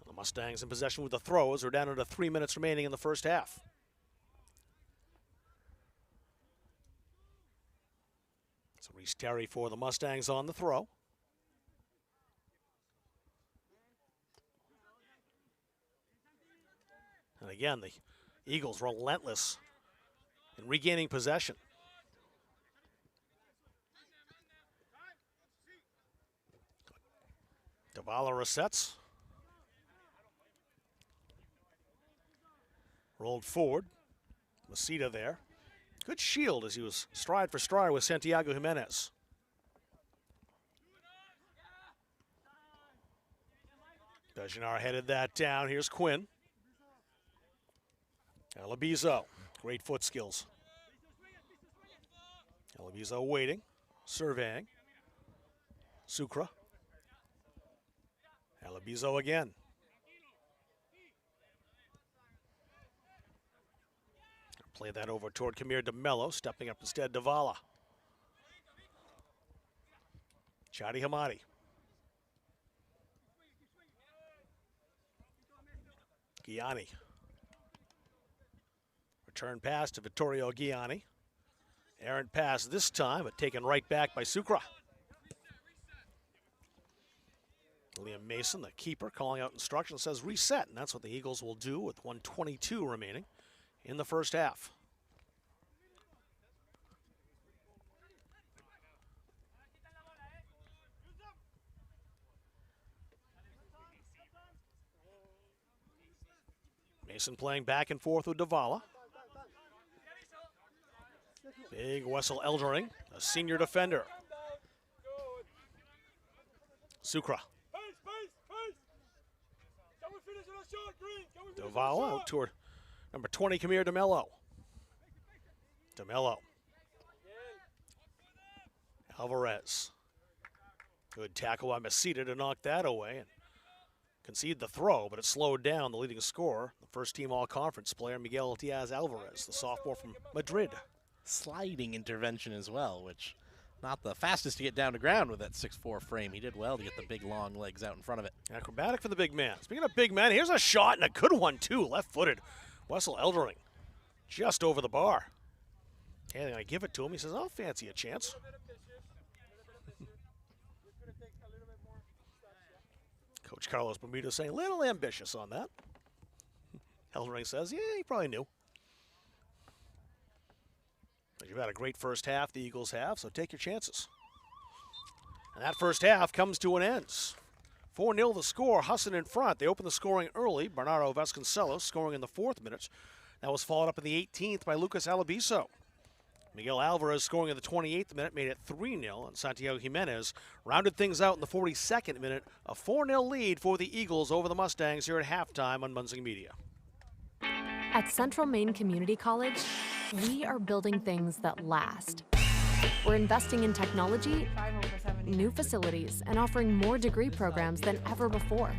The Mustangs in possession with the throws. We're down to 3 minutes remaining in the first half. So Reese Terry for the Mustangs on the throw. And again, the Eagles relentless in regaining possession. Davala resets. Rolled forward. Masita there. Good shield as he was stride for stride with Santiago Jimenez. Bejinar headed that down. Here's Quinn. Alabizo, great foot skills. Alabizo waiting, surveying. Sucre. Alabizo again. Play that over toward Kamir DeMello, stepping up instead Davala. Chadi Hamadi. Gianni. Return pass to Vittorio Gianni. Errant pass this time, but taken right back by Sucre. Liam Mason, the keeper, calling out instructions, says reset, and that's what the Eagles will do with 1:22 remaining in the first half. Mason playing back and forth with Davala. Big Wessel Eldering, a senior defender. Sucre. Davala out toward number 20, Kamir DeMello. DeMello. Alvarez. Good tackle by Masita to knock that away and concede the throw, but it slowed down the leading scorer, the first team all-conference player, Miguel Diaz Alvarez, the sophomore from Madrid. Sliding intervention as well, which not the fastest to get down to ground with that 6'4" frame. He did well to get the big long legs out in front of it. Acrobatic for the big man. Speaking of big men, here's a shot and a good one too, left-footed. Wessel Eldering just over the bar. And I give it to him. He says, I'll fancy a chance. Coach Carlos Bermuda saying a little ambitious on that. Eldering says, yeah, he probably knew. But you've had a great first half, the Eagles have, so take your chances. And that first half comes to an end. 4-0 the score, Husson in front. They opened the scoring early. Bernardo Vasconcelos scoring in the 4th minute. That was followed up in the 18th by Lucas Alabiso. Miguel Alvarez scoring in the 28th minute made it 3-0, and Santiago Jimenez rounded things out in the 42nd minute. A 4-0 lead for the Eagles over the Mustangs here at halftime on Munzing Media. At Central Maine Community College, we are building things that last. We're investing in technology, new facilities, and offering more degree programs than ever before.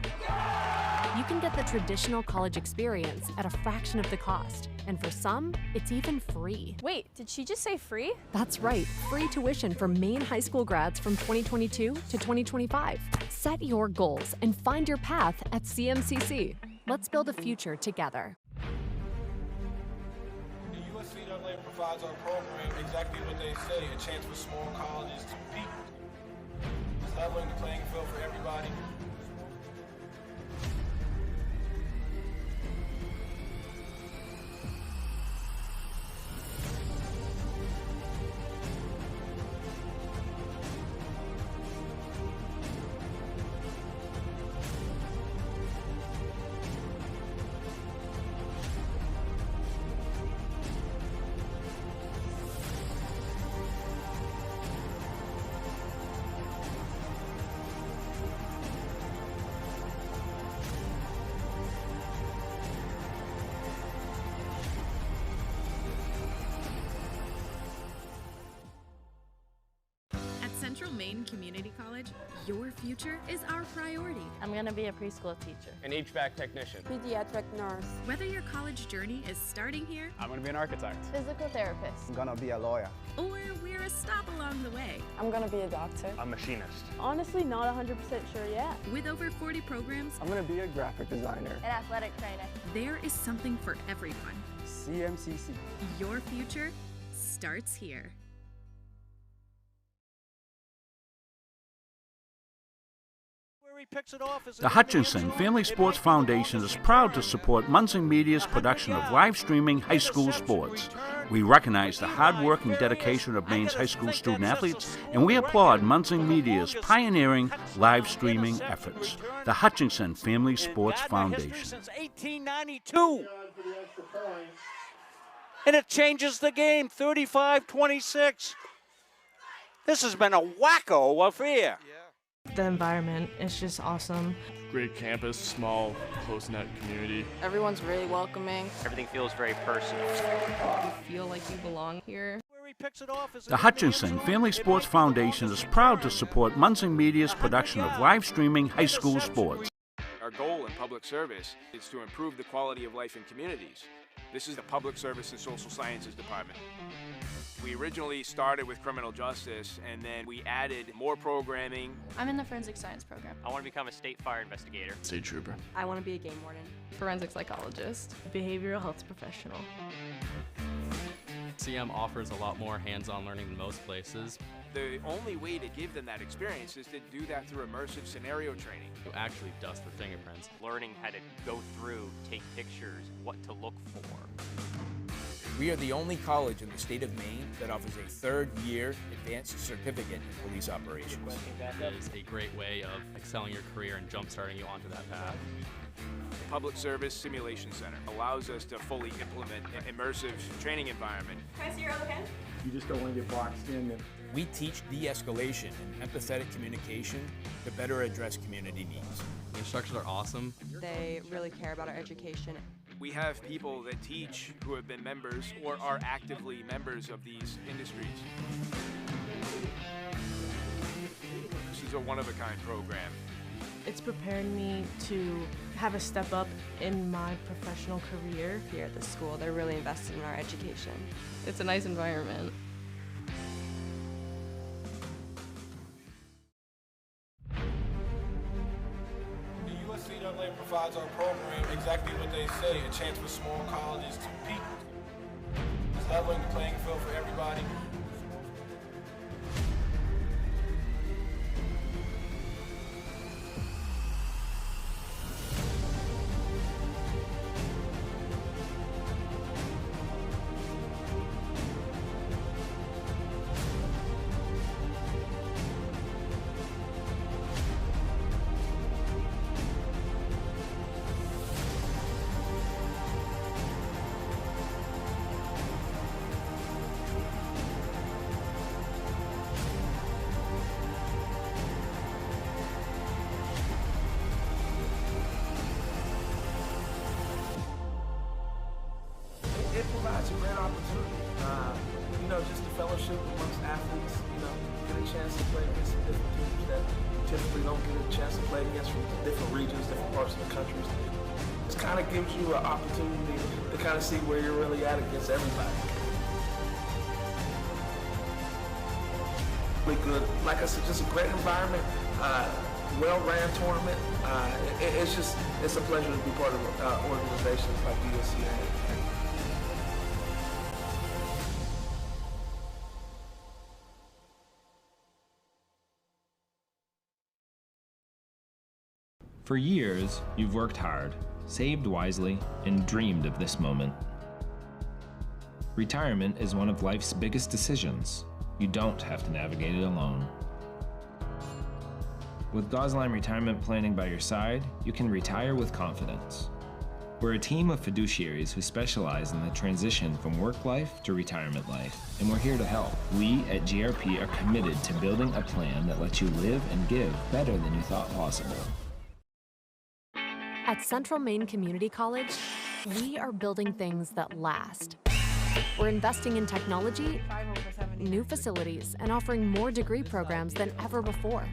You can get the traditional college experience at a fraction of the cost, and for some, it's even free. Wait, did she just say free? That's right, free tuition for Maine high school grads from 2022 to 2025. Set your goals and find your path at CMCC. Let's build a future together. The USC USCAA provides our program exactly what they say, a chance for small colleges to compete. Leveling the playing field for everybody. Central Maine Community College, your future is our priority. I'm going to be a preschool teacher. An HVAC technician. Pediatric nurse. Whether your college journey is starting here, I'm going to be an architect. Physical therapist. I'm going to be a lawyer. or we're a stop along the way. I'm going to be a doctor. A machinist. Honestly, not 100% sure yet. With over 40 programs, I'm going to be a graphic designer. An athletic trainer. There is something for everyone. CMCC. Your future starts here. The Hutchinson Family Sports Foundation is proud to support Munson Media's production of live streaming high school sports. We recognize the hard work and dedication of Maine's high school student athletes, and we applaud Munson Media's pioneering live streaming efforts. The Hutchinson Family Sports Foundation. Since 1892. And it changes the game, 35-26. This has been a wacko affair. The environment is just awesome. Great campus, small, close-knit community. Everyone's really welcoming. Everything feels very personal. You feel like you belong here. The Hutchinson Family Sports Foundation is proud to support Munson Media's production of live streaming high school sports. Our goal in public service is to improve the quality of life in communities. This is the Public Service and Social Sciences Department. We originally started with criminal justice, and then we added more programming. I'm in the forensic science program. I want to become a state fire investigator. State trooper. I want to be a game warden. Forensic psychologist. Behavioral health professional. CM offers a lot more hands-on learning than most places. The only way to give them that experience is to do that through immersive scenario training. You actually dust for fingerprints. Learning how to go through, take pictures, what to look for. We are the only college in the state of Maine that offers a third-year advanced certificate in police operations. It is a great way of excelling your career and jump-starting you onto that path. The Public Service Simulation Center allows us to fully implement an immersive training environment. Can I see your other pen? You just don't want to get boxed in. We teach de-escalation and empathetic communication to better address community needs. The instructors are awesome. They really care about our education. We have people that teach who have been members or are actively members of these industries. This is a one-of-a-kind program. It's prepared me to have a step up in my professional career. Here at the school, they're really invested in our education. It's a nice environment. CMCC provides our program exactly what they say, a chance for small colleges to compete. It's leveling the playing field for everybody. It provides a great opportunity, just the fellowship amongst athletes, get a chance to play against some different teams that you typically don't get a chance to play against from different regions, different parts of the country. It kind of gives you an opportunity to kind of see where you're really at against everybody. Really good. Like I said, just a great environment, well-ran tournament. It's a pleasure to be part of organizations like USCA. For years, you've worked hard, saved wisely, and dreamed of this moment. Retirement is one of life's biggest decisions. You don't have to navigate it alone. With Gosline Retirement Planning by your side, you can retire with confidence. We're a team of fiduciaries who specialize in the transition from work life to retirement life, and we're here to help. We at GRP are committed to building a plan that lets you live and give better than you thought possible. At Central Maine Community College, we are building things that last. We're investing in technology, new facilities, and offering more degree programs than ever before.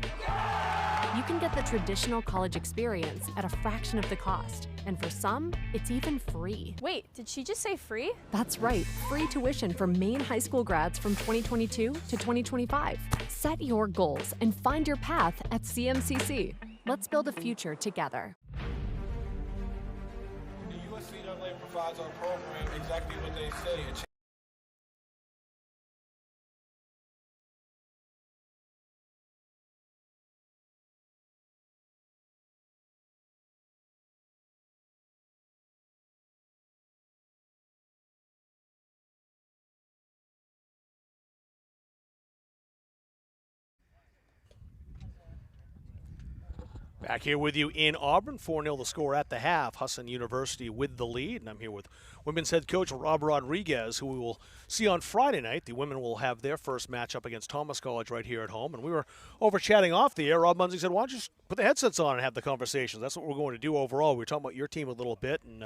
You can get the traditional college experience at a fraction of the cost, and for some, it's even free. Wait, did she just say free? That's right, free tuition for Maine high school grads from 2022 to 2025. Set your goals and find your path at CMCC. Let's build a future together. The USCAA provides our program exactly what they say. Back here with you in Auburn, 4-0 the score at the half. Husson University with the lead, and I'm here with women's head coach Rob Rodriguez, who we will see on Friday night. The women will have their first matchup against Thomas College right here at home, and we were over chatting off the air. Rob Munzing said, why don't you just put the headsets on and have the conversations? That's what we're going to do overall. We were talking about your team a little bit, and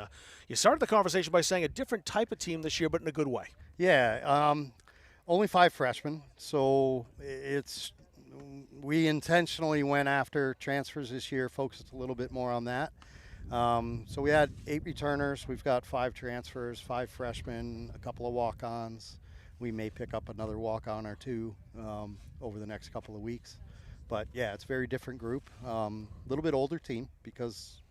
you started the conversation by saying a different type of team this year, but in a good way. Yeah, only 5 freshmen, so we intentionally went after transfers this year, focused a little bit more on that. So we had 8 returners. We've got 5 transfers, 5 freshmen, a couple of walk-ons. We may pick up another walk-on or 2 over the next couple of weeks. But yeah, it's a very different group. A little bit older team because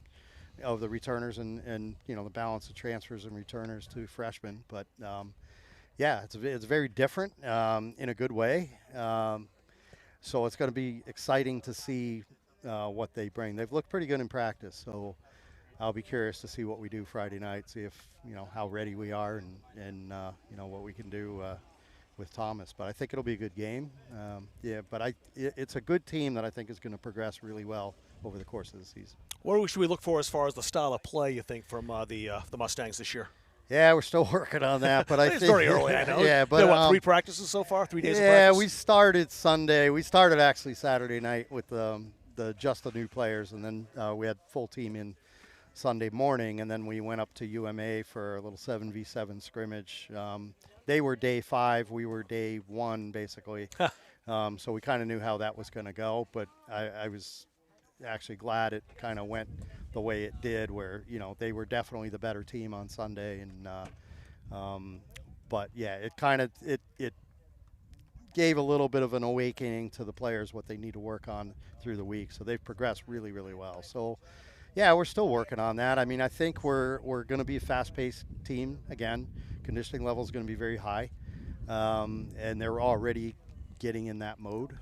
of the returners and you know, the balance of transfers and returners to freshmen. But yeah, it's very different in a good way. So it's going to be exciting to see what they bring. They've looked pretty good in practice, so I'll be curious to see what we do Friday night, see if, you know, how ready we are and you know, what we can do with Thomas. But I think it'll be a good game. Yeah, but it's a good team that I think is going to progress really well over the course of the season. What should we look for as far as the style of play, you think, from the Mustangs this year? Yeah, we're still working on that, but I think it's very early, I know. Yeah, but what, 3 practices so far, 3 days of practice? Yeah, we started Sunday. We started actually Saturday night with just the new players, and then we had full team in Sunday morning, and then we went up to UMA for a little 7v7 scrimmage. They were day 5, we were day 1, basically. So we kind of knew how that was going to go, but I was actually glad it kind of went the way it did, where, you know, they were definitely the better team on Sunday, and but yeah, it kind of it gave a little bit of an awakening to the players what they need to work on through the week. So they've progressed really, really well. So yeah, we're still working on that. I mean, I think we're going to be a fast-paced team again. Conditioning level is going to be very high, and they're already getting in that mode.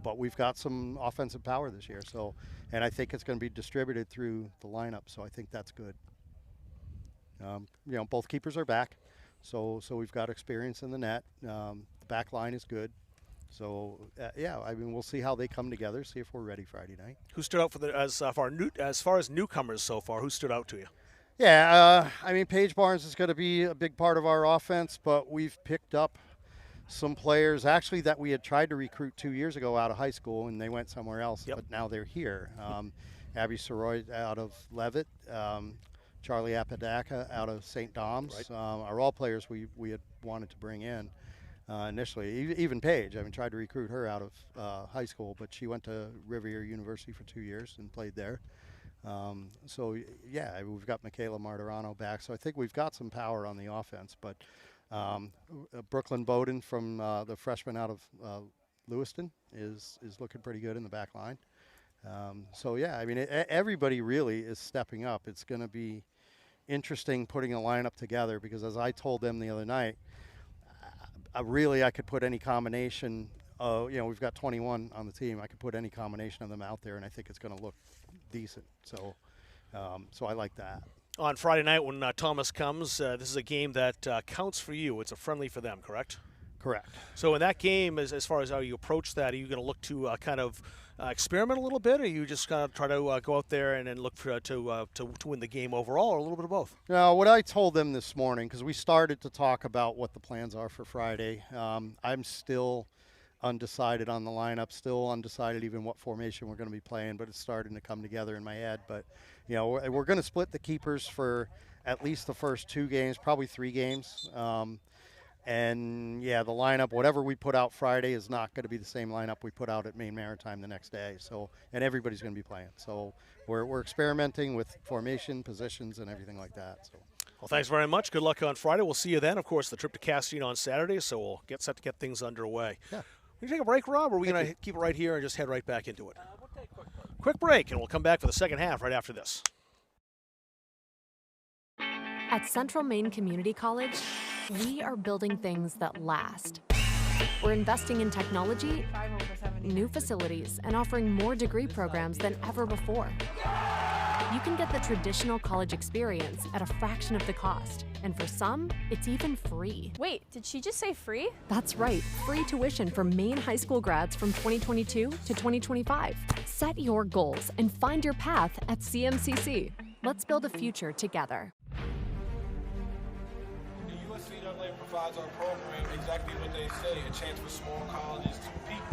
But we've got some offensive power this year, so, and I think it's going to be distributed through the lineup, so I think that's good. You know, both keepers are back, so we've got experience in the net. The back line is good, so yeah, I mean, we'll see how they come together, see if we're ready Friday night. Who stood out for as far as newcomers so far? Who stood out to you? Yeah, I mean, Paige Barnes is going to be a big part of our offense, but we've picked up some players actually that we had tried to recruit 2 years ago out of high school, and they went somewhere else, but now they're here. Abby Soroy out of Leavitt, Charlie Apodaca out of St. Dom's, are all players we had wanted to bring in initially. Even Paige, I mean, tried to recruit her out of high school, but she went to Rivier University for 2 years and played there. So yeah, we've got Michaela Martirano back, so I think we've got some power on the offense, but Brooklyn Bowden from the freshman out of Lewiston is looking pretty good in the back line. So yeah, I mean, everybody really is stepping up. It's going to be interesting putting a lineup together, because as I told them the other night, I could put any combination we've got 21 on the team. I could put any combination of them out there, and I think it's going to look decent. So, so I like that. On Friday night when Thomas comes, this is a game that counts for you. It's a friendly for them, correct? Correct. So in that game, as far as how you approach that, are you going to look to kind of experiment a little bit, or are you just going to try to go out there and look for, to win the game overall, or a little bit of both? No, what I told them this morning, because we started to talk about what the plans are for Friday, I'm still undecided on the lineup, still undecided even what formation we're going to be playing, but it's starting to come together in my head. But, we're going to split the keepers for at least the first 2 games, probably 3 games. And, the lineup, whatever we put out Friday is not going to be the same lineup we put out at Maine Maritime the next day. So, and everybody's going to be playing. So we're experimenting with formation, positions, and everything like that. So. Well, thanks very much. Good luck on Friday. We'll see you then. Of course, the trip to Castine on Saturday, so we'll get set to get things underway. Yeah. We take a break, Rob, or are we going to keep it right here and just head right back into it? We'll take a quick break, and we'll come back for the second half right after this. At Central Maine Community College, we are building things that last. We're investing in technology, new facilities, and offering more degree programs than ever before. You can get the traditional college experience at a fraction of the cost, and for some, it's even free. Wait, did she just say free? That's right, free tuition for Maine high school grads from 2022 to 2025. Set your goals and find your path at CMCC. Let's build a future together. The USCAA provides our program exactly what they say, a chance for small colleges to compete.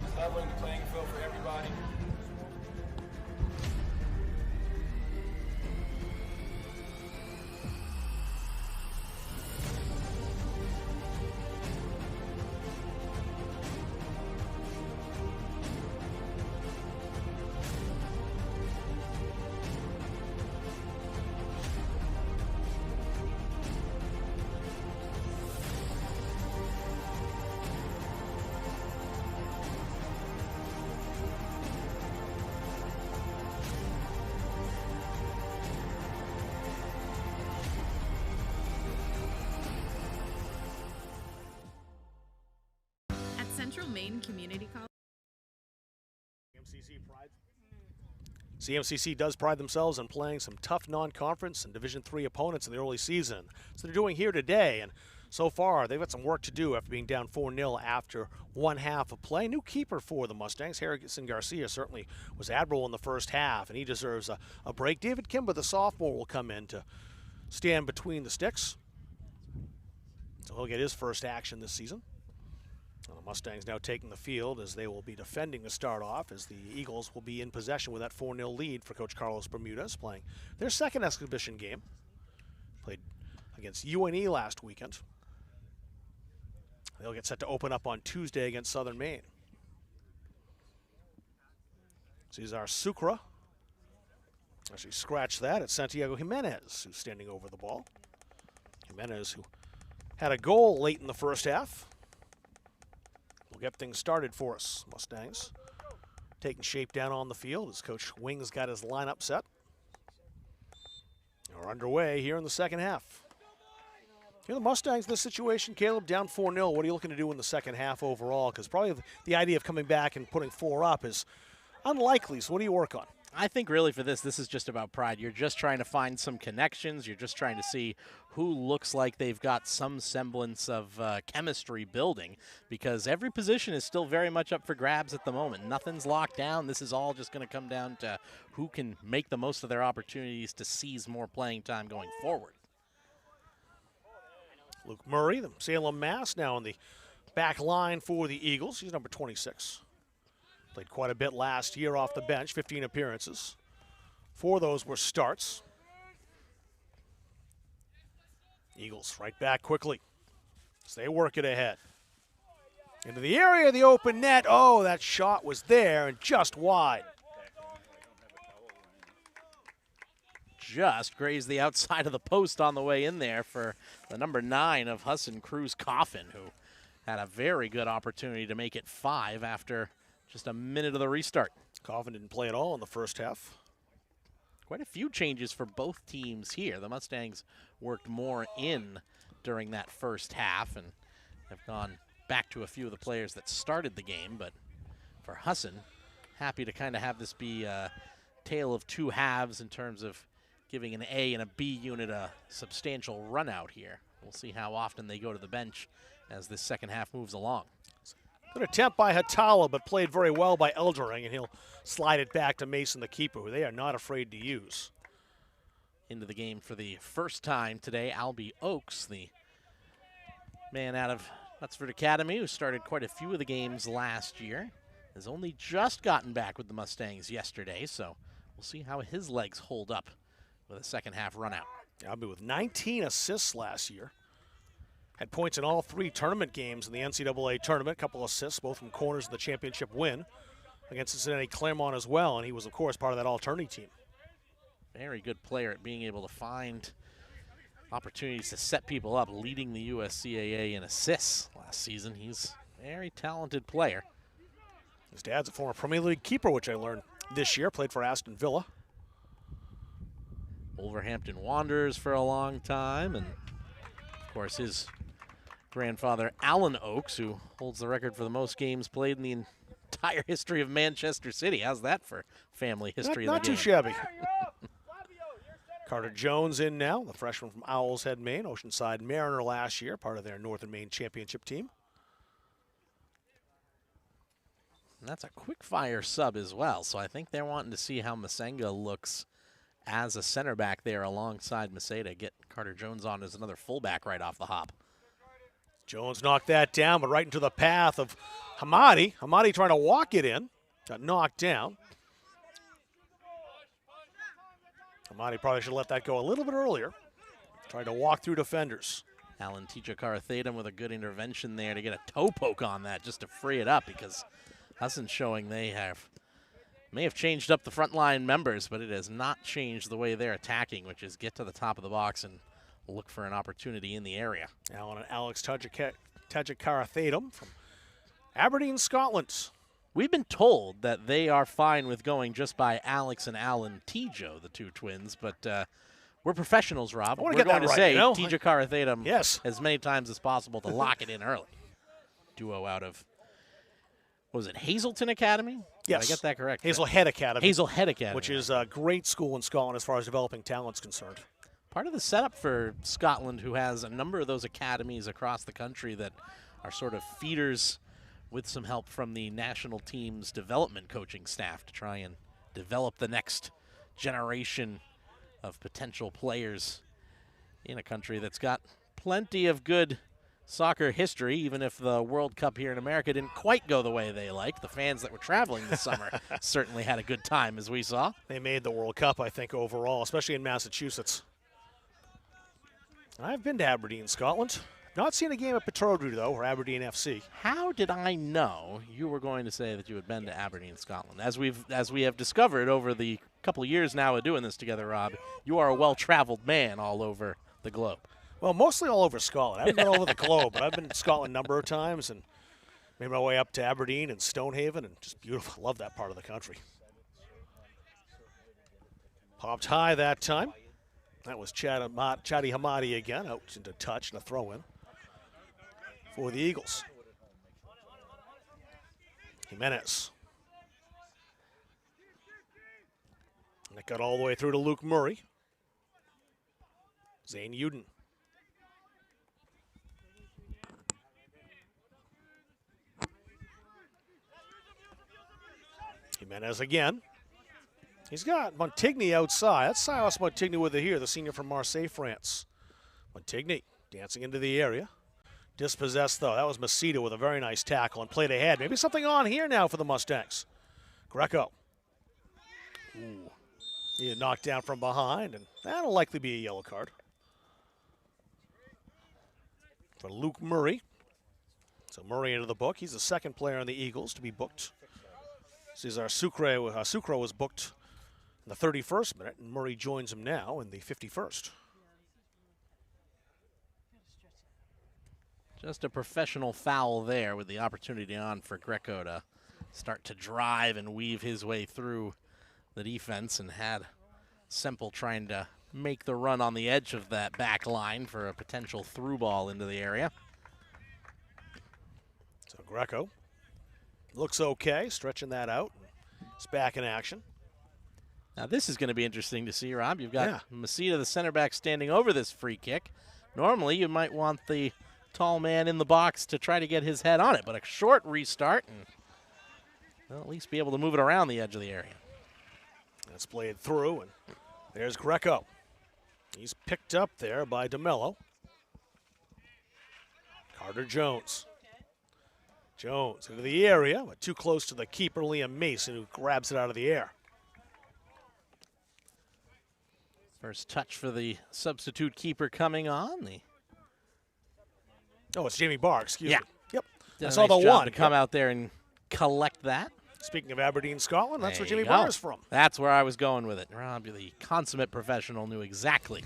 It's leveling the playing field for everybody. Central Maine Community College. CMCC does pride themselves on playing some tough non-conference and Division III opponents in the early season. So they're doing here today, and so far they've got some work to do after being down 4-0 after one half of play. New keeper for the Mustangs, Harrison Garcia, certainly was admirable in the first half, and he deserves a break. David Kimber, the sophomore, will come in to stand between the sticks. So he'll get his first action this season. The Mustangs now taking the field as they will be defending to start off, as the Eagles will be in possession with that 4-0 lead for Coach Carlos Bermudez, playing their second exhibition game. Played against UNE last weekend. They'll get set to open up on Tuesday against Southern Maine. Cesar Sucre. Actually scratched that. It's Santiago Jimenez who's standing over the ball. Jimenez, who had a goal late in the first half. We'll get things started for us. Mustangs taking shape down on the field as Coach Wing's got his lineup set. We're underway here in the second half. The Mustangs in this situation, Caleb, down 4-0. What are you looking to do in the second half overall? Because probably the idea of coming back and putting 4 up is unlikely. So what do you work on? I think really for this is just about pride. You're just trying to find some connections. You're just trying to see who looks like they've got some semblance of chemistry building, because every position is still very much up for grabs at the moment. Nothing's locked down. This is all just going to come down to who can make the most of their opportunities to seize more playing time going forward. Luke Murray, the Salem Mass, now in the back line for the Eagles. He's number 26. Played quite a bit last year off the bench, 15 appearances. 4 of those were starts. Eagles right back quickly as they work it ahead. Into the area of the open net. Oh, that shot was there and just wide. Just grazed the outside of the post on the way in there for the number 9 of Husson, Cruz Coffin, who had a very good opportunity to make it 5 after just a minute of the restart. Coffin didn't play at all in the first half. Quite a few changes for both teams here. The Mustangs worked more in during that first half and have gone back to a few of the players that started the game, but for Husson, happy to kind of have this be a tale of two halves in terms of giving an A and a B unit a substantial run out here. We'll see how often they go to the bench as this second half moves along. Good attempt by Hatala, but played very well by Eldering, and he'll slide it back to Mason, the keeper, who they are not afraid to use. Into the game for the first time today, Albie Oakes, the man out of Knutsford Academy, who started quite a few of the games last year, has only just gotten back with the Mustangs yesterday, so we'll see how his legs hold up with a second half run out. Albie with 19 assists last year. Had points in all 3 tournament games in the NCAA tournament, a couple assists, both from corners in the championship win against Cincinnati Claremont as well, and he was, of course, part of that all-tourney team. Very good player at being able to find opportunities to set people up, leading the USCAA in assists last season. He's a very talented player. His dad's a former Premier League keeper, which I learned this year, played for Aston Villa. Wolverhampton Wanderers for a long time, and of course his grandfather Alan Oakes, who holds the record for the most games played in the entire history of Manchester City. How's that for family history? Not too shabby. Carter Jones in now, the freshman from Owl's Head, Maine, Oceanside Mariner last year, part of their Northern Maine championship team. And that's a quick-fire sub as well, so I think they're wanting to see how Masenga looks as a center back there alongside Maceda. Get Carter Jones on as another fullback right off the hop. Jones knocked that down, but right into the path of Hamadi. Hamadi trying to walk it in, got knocked down. Hamadi probably should have let that go a little bit earlier. Tried to walk through defenders. Alan Tichakara-Thatum with a good intervention there to get a toe poke on that just to free it up, because Husson's showing they may have changed up the front line members, but it has not changed the way they're attacking, which is get to the top of the box and look for an opportunity in the area. Alan and Alex Tichakara-Thatum from Aberdeen, Scotland. We've been told that they are fine with going just by Alex and Alan Tijo, the two twins, but we're professionals, Rob. We're going to say Tichakara-Thatum as many times as possible to lock it in early. Duo out of, what was it, Hazelton Academy? Yes. Did I get that correct? Hazelhead Academy. Hazelhead Academy. Which is a great school in Scotland as far as developing talent's concerned. Part of the setup for Scotland, who has a number of those academies across the country that are sort of feeders with some help from the national team's development coaching staff to try and develop the next generation of potential players in a country that's got plenty of good soccer history, even if the World Cup here in America didn't quite go the way they liked. The fans that were traveling this summer certainly had a good time, as we saw. They made the World Cup, I think, overall, especially in Massachusetts. I've been to Aberdeen, Scotland. Not seen a game at Petrodrew, though, or Aberdeen FC. How did I know you were going to say that you had been to Aberdeen, Scotland? As we have discovered over the couple of years now of doing this together, Rob, you are a well-traveled man all over the globe. Well, mostly all over Scotland. I haven't been all over the globe, but I've been to Scotland a number of times and made my way up to Aberdeen and Stonehaven, and just beautiful. Love that part of the country. Popped high that time. That was Chadi Hamadi again, out into touch and a throw-in for the Eagles. Jimenez. And it got all the way through to Luke Murray. Zane Uden. Jimenez again. He's got Montigny outside. That's Silas Montigny with it here, the senior from Marseille, France. Montigny dancing into the area. Dispossessed, though. That was Maceda with a very nice tackle and played ahead. Maybe something on here now for the Mustangs. Greco. Ooh. He had knocked down from behind, and that'll likely be a yellow card. For Luke Murray. So Murray into the book. He's the second player on the Eagles to be booked. Cesar Sucre was booked in the 31st minute, and Murray joins him now in the 51st. Just a professional foul there with the opportunity on for Greco to start to drive and weave his way through the defense, and had Semple trying to make the run on the edge of that back line for a potential through ball into the area. Greco looks okay, stretching that out. It's back in action. Now this is going to be interesting to see, Rob. You've got Masita, the center back, standing over this free kick. Normally you might want the tall man in the box to try to get his head on it, but a short restart and they'll at least be able to move it around the edge of the area. That's played through, and there's Greco. He's picked up there by DeMello. Carter Jones. Jones into the area, but too close to the keeper, Liam Mason, who grabs it out of the air. First touch for the substitute keeper coming on. Oh, it's Jamie Barr, excuse me. Yep. Did I a saw nice the job one. to come out there and collect that. Speaking of Aberdeen, Scotland, that's There where Jamie you Barr go. is from. That's where I was going with it. Rob, the consummate professional, knew exactly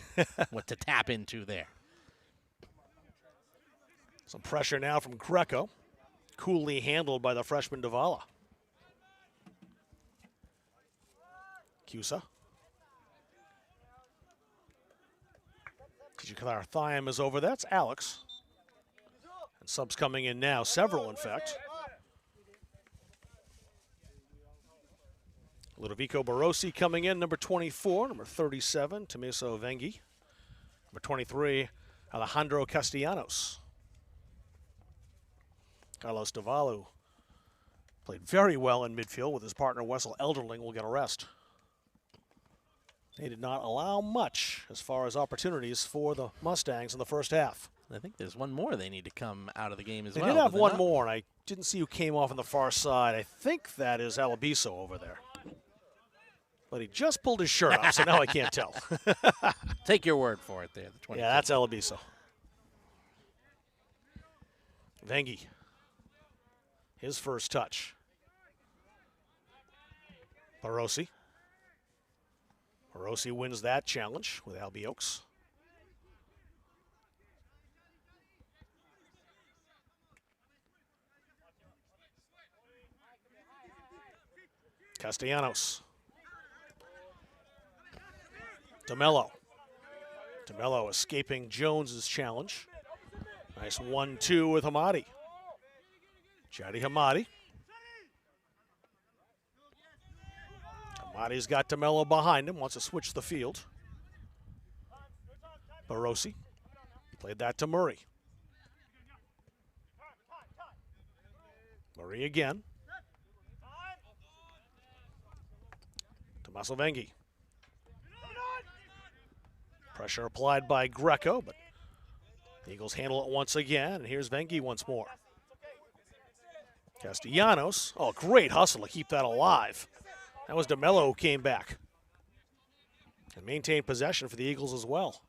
what to tap into there. Some pressure now from Greco. Coolly handled by the freshman Davala. Cusa. Thaim is over. That's Alex. And subs coming in now, several in fact. Ludovico Barossi coming in, number 24, number 37, Tomiso Vengi. Number 23, Alejandro Castellanos. Carlos Davalu played very well in midfield with his partner Wessel Elderling will get a rest. They did not allow much as far as opportunities for the Mustangs in the first half. I think there's one more they need to come out of the game as They well. did have did they one not? more, and I didn't see who came off on the far side. I think that is Alabiso over there. But he just pulled his shirt off, so now I can't tell. Take your word for it there. The 22. Yeah, that's Alabiso. Vengi. His first touch. Barossi. Barossi wins that challenge with Albie Oaks. Castellanos. DeMello. DeMello escaping Jones's challenge. Nice 1-2 with Hamadi. Jadi Hamadi. Hamadi's got DeMello behind him, wants to switch the field. Barossi played that to Murray. Murray again. Tommaso Vengi. Pressure applied by Greco, but the Eagles handle it once again, and here's Vengi once more. Castellanos, oh, great hustle to keep that alive. That was DeMello who came back and maintained possession for the Eagles as well.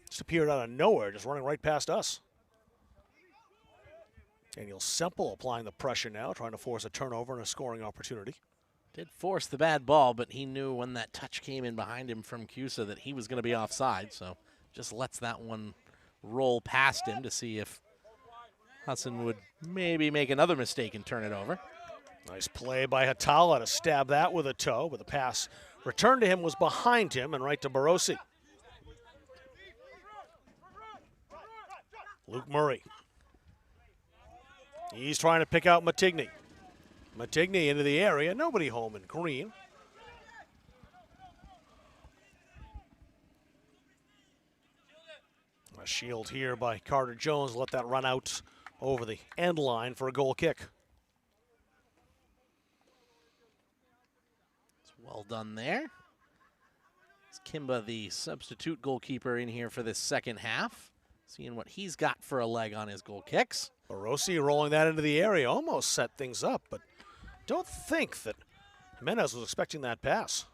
Just appeared out of nowhere, just running right past us. Daniel Semple applying the pressure now, trying to force a turnover and a scoring opportunity. Did force the bad ball, but he knew when that touch came in behind him from Cusa that he was going to be offside, so just lets that one roll past him to see if Husson would maybe make another mistake and turn it over. Nice play by Hatala to stab that with a toe, but the pass returned to him was behind him and right to Barossi. Luke Murray. He's trying to pick out Matigny. Matigny into the area, nobody home in green. A shield here by Carter Jones, let that run out over the end line for a goal kick. It's well done there. It's Kimba, the substitute goalkeeper, in here for this second half. Seeing what he's got for a leg on his goal kicks. Barossi rolling that into the area, almost set things up, but don't think that Jimenez was expecting that pass.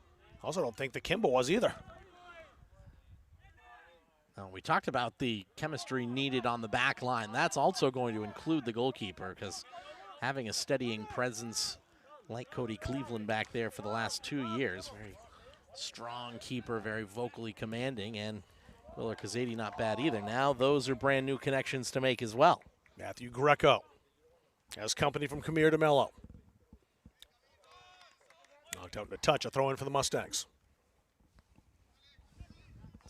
Also don't think that Kimba was either. Now, we talked about the chemistry needed on the back line. That's also going to include the goalkeeper, because having a steadying presence like Cody Cleveland back there for the last 2 years, very strong keeper, very vocally commanding, and Willer Kazadi not bad either. Now those are brand new connections to make as well. Matthew Greco has company from Kamir DeMello. Knocked out in a touch, a throw in for the Mustangs.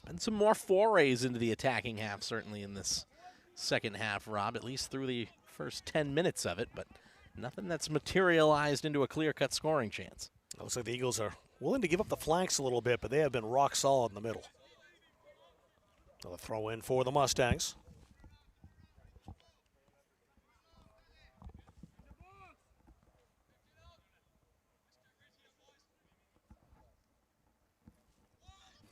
And some more forays into the attacking half, certainly in this second half, Rob, at least through the first 10 minutes of it, but nothing that's materialized into a clear-cut scoring chance. Looks like the Eagles are willing to give up the flanks a little bit, but they have been rock solid in the middle. Another throw in for the Mustangs.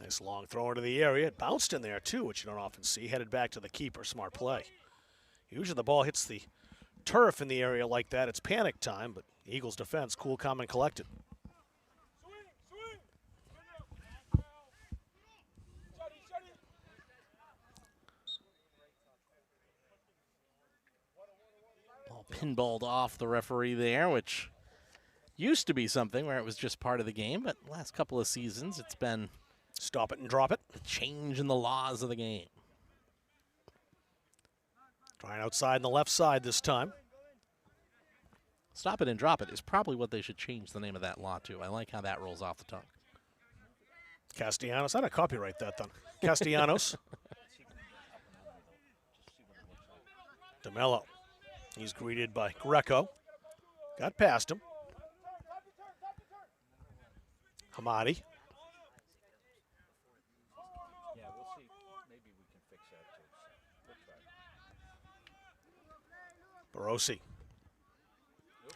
Nice long throw into the area. It bounced in there too, which you don't often see. Headed back to the keeper. Smart play. Usually the ball hits the turf in the area like that. It's panic time, but Eagles defense, cool, calm, and collected. Ball pinballed off the referee there, which used to be something where it was just part of the game, but last couple of seasons it's been stop it and drop it. The change in the laws of the game. Trying outside on the left side this time. Stop it and drop it is probably what they should change the name of that law to. I like how that rolls off the tongue. Castellanos. I had to copyright that then. Castellanos. DeMello. He's greeted by Greco. Got past him. Hamadi. Yeah, we'll see. Maybe we can fix that too. Barossi.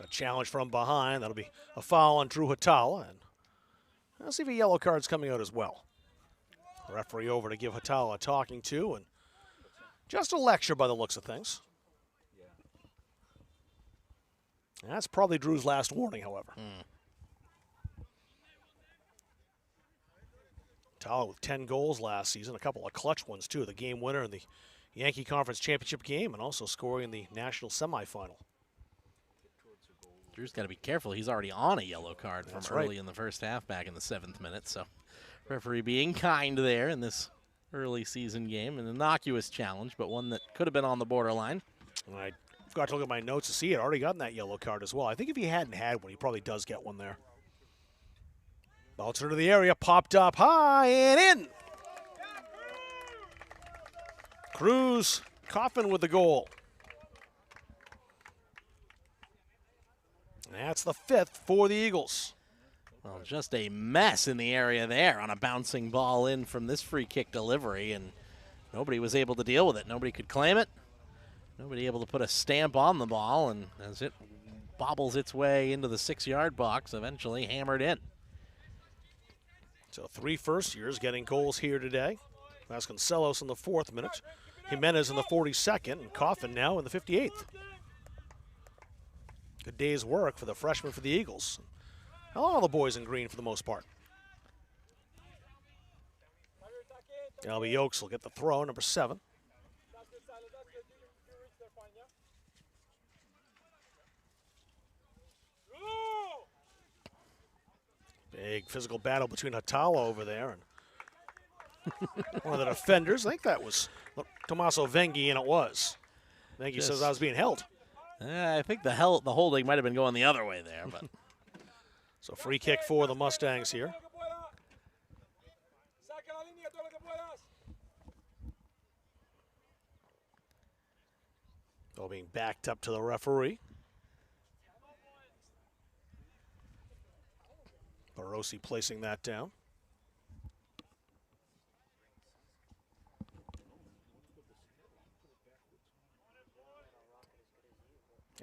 A challenge from behind. That'll be a foul on Drew Hatala. And let's see if a yellow card's coming out as well. Referee over to give Hatala a talking to, and just a lecture by the looks of things. That's probably Drew's last warning, however. Hatala with 10 goals last season, a couple of clutch ones too. The game winner in the Yankee Conference Championship game, and also scoring in the national semifinal. Drew's got to be careful. He's already on a yellow card from That's early right. in the first half back in the 7th minute. So referee being kind there in this early season game. An innocuous challenge, but one that could have been on the borderline. I forgot to look at my notes to see it. Already gotten that yellow card as well. I think if he hadn't had one, he probably does get one there. Bouncer to the area, popped up high and in. Cruz, Coffin with the goal. That's the 5th for the Eagles. Well, just a mess in the area there on a bouncing ball in from this free kick delivery, and nobody was able to deal with it. Nobody could claim it. Nobody able to put a stamp on the ball, and as it bobbles its way into the 6-yard box, eventually hammered in. So 3 first-years getting goals here today. Vasconcelos in the 4th minute, Jimenez in the 42nd, and Coffin now in the 58th. Good day's work for the freshman for the Eagles. All the boys in green for the most part. Albie Oaks will get the throw, number 7. Big physical battle between Hatala over there and one of the defenders. I think that was Tommaso Venghi, and it was. Venghi says I was being held. I think the holding might have been going the other way there, but so free kick for the Mustangs here. All being backed up to the referee. Barossi placing that down.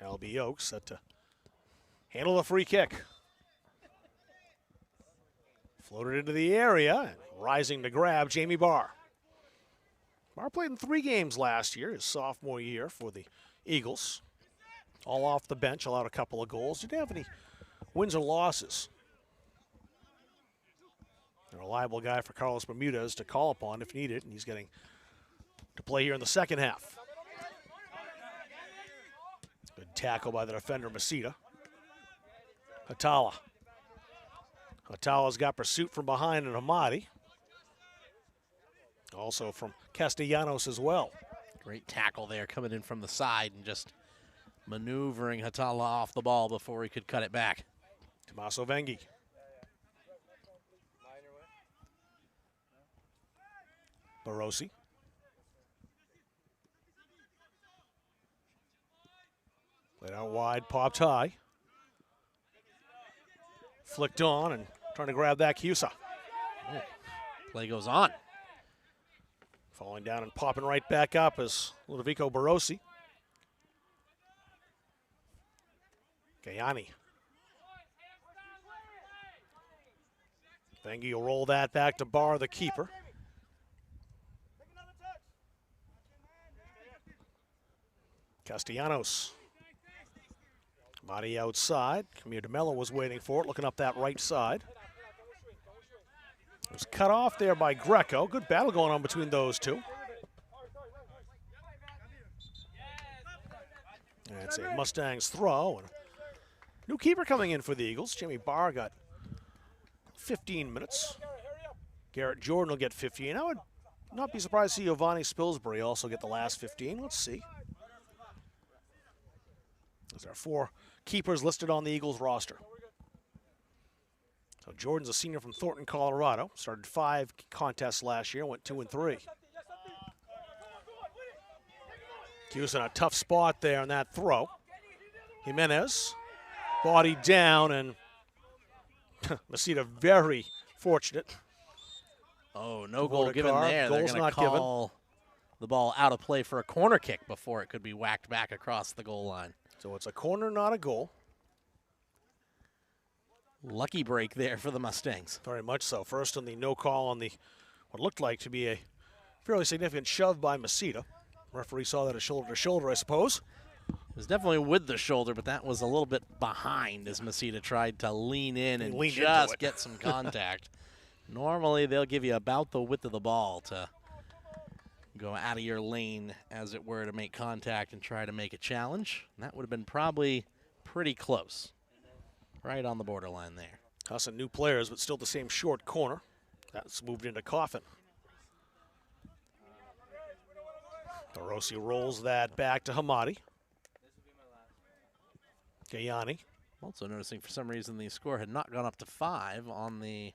Albie Oaks set to handle the free kick. Floated into the area, and rising to grab Jamie Barr. Barr played in 3 games last year, his sophomore year for the Eagles. All off the bench, allowed a couple of goals. Didn't have any wins or losses. A reliable guy for Carlos Bermudez to call upon if needed, and he's getting to play here in the second half. Good tackle by the defender, Masita. Hatala. Hatala's got pursuit from behind and Hamadi. Also from Castellanos as well. Great tackle there coming in from the side and just maneuvering Hatala off the ball before he could cut it back. Tommaso Venghi. Barossi. Played out wide, popped high. Flicked on and trying to grab that Husson. Play goes on. Falling down and popping right back up is Ludovico Barossi. Gayani. Bengi will roll that back to Barr, the keeper. Castellanos. Madi outside. Camille DeMello was waiting for it, looking up that right side. It was cut off there by Greco. Good battle going on between those two. That's a Mustangs throw. And new keeper coming in for the Eagles. Jimmy Barr got 15 minutes. Garrett Jordan will get 15. I would not be surprised to see Giovanni Spilsbury also get the last 15. Let's see. There are 4 keepers listed on the Eagles roster. So Jordan's a senior from Thornton, Colorado. Started 5 contests last year, went 2 and 3. Hughes in a tough spot there on that throw. Jimenez, body down, and Mesita very fortunate. Oh, no goal given there. Goal's They're going to call the ball out of play for a corner kick before it could be whacked back across the goal line. So it's a corner, not a goal. Lucky break there for the Mustangs. Very much so. First on the no call on the what looked like to be a fairly significant shove by Mesita. Referee saw that as shoulder to shoulder, I suppose. It was definitely with the shoulder, but that was a little bit behind as Mesita tried to lean in and just get some contact. Normally, they'll give you about the width of the ball to go out of your lane, as it were, to make contact and try to make a challenge. And that would have been probably pretty close. Right on the borderline there. Husson new players, but still the same short corner. That's moved into Coffin. Barossi rolls that back to Hamadi. Gayani. Also noticing for some reason the score had not gone up to 5 on the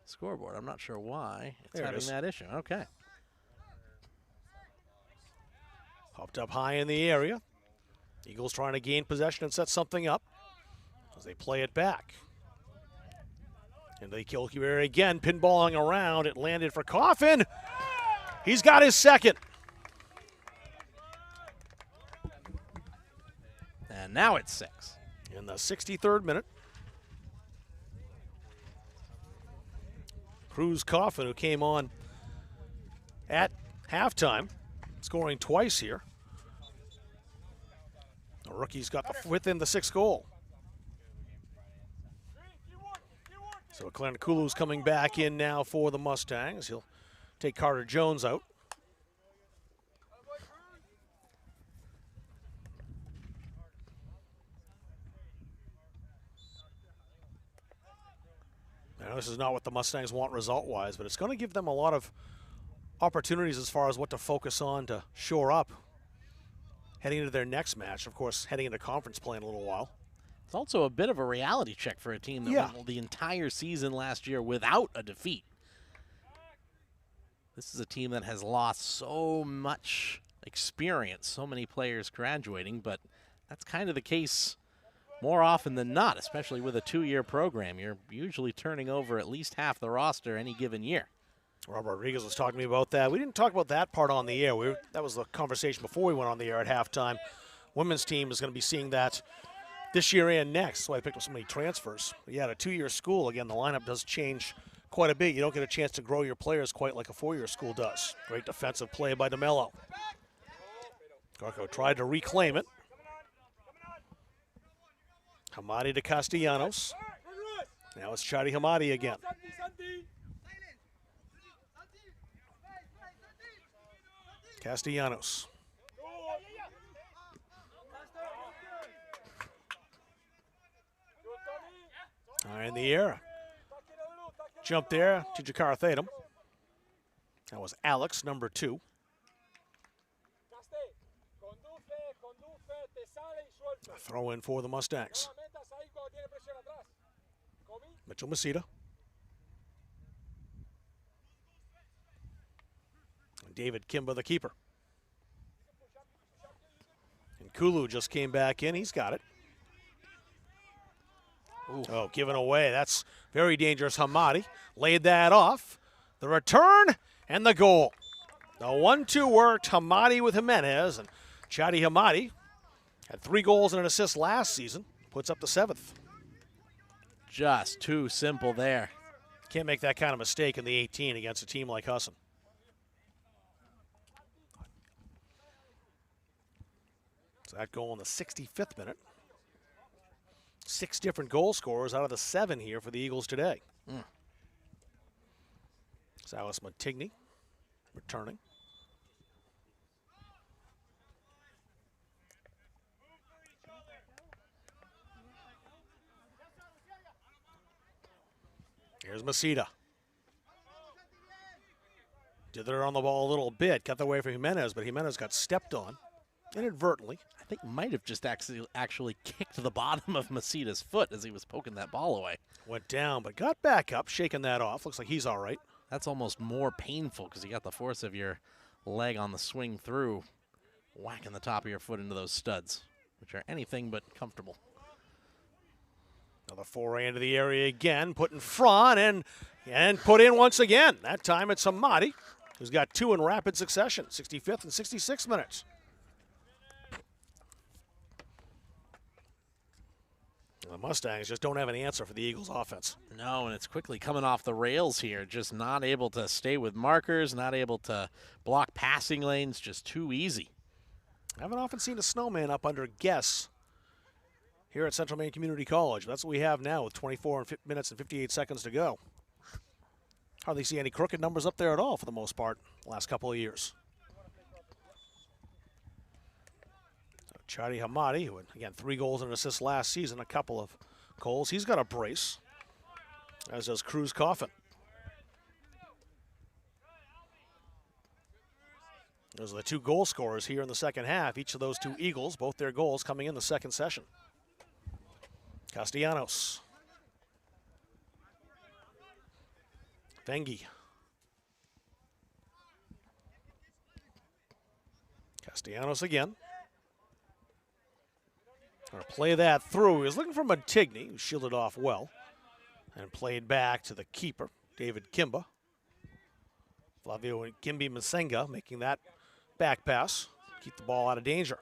scoreboard. I'm not sure why it's having that issue. Okay. Popped up high in the area. Eagles trying to gain possession and set something up as they play it back. And they kill here again, pinballing around. It landed for Coffin. He's got his second. And now it's 6. In the 63rd minute. Cruz Coffin, who came on at halftime, scoring twice here. The rookie's got within the 6th goal. So Clarence Kulu's coming back in now for the Mustangs. He'll take Carter Jones out. Now, this is not what the Mustangs want result-wise, but it's going to give them a lot of opportunities as far as what to focus on to shore up heading into their next match. Of course, heading into conference play in a little while. It's also a bit of a reality check for a team that went the entire season last year without a defeat. This is a team that has lost so much experience, so many players graduating, but that's kind of the case more often than not, especially with a 2-year program. You're usually turning over at least half the roster any given year. Rob Rodriguez was talking to me about that. We didn't talk about that part on the air. That was the conversation before we went on the air at halftime. Women's team is going to be seeing that this year and next. That's why I picked up so many transfers. But yeah, at a 2-year school, again, the lineup does change quite a bit. You don't get a chance to grow your players quite like a 4-year school does. Great defensive play by DeMello. Garco tried to reclaim it. Hamadi to Castellanos. Now it's Chadi Hamadi again. Castellanos. In the air. Jump there to Jakar Thatum. That was Alex, number 2. A throw in for the Mustangs. Mitchell Mesita. And David Kimba, the keeper. And Kulu just came back in. He's got it. Ooh. Oh, given away. That's very dangerous. Hamadi laid that off. The return and the goal. The 1-2 worked. Hamadi with Jimenez, and Chadi Hamadi had 3 goals and an assist last season. Puts up the 7th. Just too simple there. Can't make that kind of mistake in the 18 against a team like Husson. So that goal in the 65th minute. 6 different goal scorers out of the 7 here for the Eagles today. Silas Montigny returning. Here's Masita. Dithered on the ball a little bit. Got the way for Jimenez, but Jimenez got stepped on inadvertently. I think might have just actually kicked the bottom of Masita's foot as he was poking that ball away. Went down, but got back up, shaking that off. Looks like he's all right. That's almost more painful because you got the force of your leg on the swing through, whacking the top of your foot into those studs, which are anything but comfortable. Another foray into the area again, put in front and put in once again. That time it's Hamadi, who's got 2 in rapid succession, 65th and 66 minutes. The Mustangs just don't have an answer for the Eagles offense. No, and it's quickly coming off the rails here. Just not able to stay with markers, not able to block passing lanes, just too easy. I haven't often seen a snowman up under guess here at Central Maine Community College. That's what we have now with 24 minutes and 58 seconds to go. Hardly see any crooked numbers up there at all for the most part the last couple of years. So Chadi Hamadi, who had, again, 3 goals and an assist last season, a couple of goals. He's got a brace, as does Cruz Coffin. Those are the 2 goal scorers here in the second half. Each of those 2 Eagles, both their goals coming in the second session. Castellanos. Vengi. Castellanos again. Gonna play that through. He was looking for Montigny, who shielded off well. And played back to the keeper, David Kimba. Flavio Kimbi Masenga making that back pass. Keep the ball out of danger.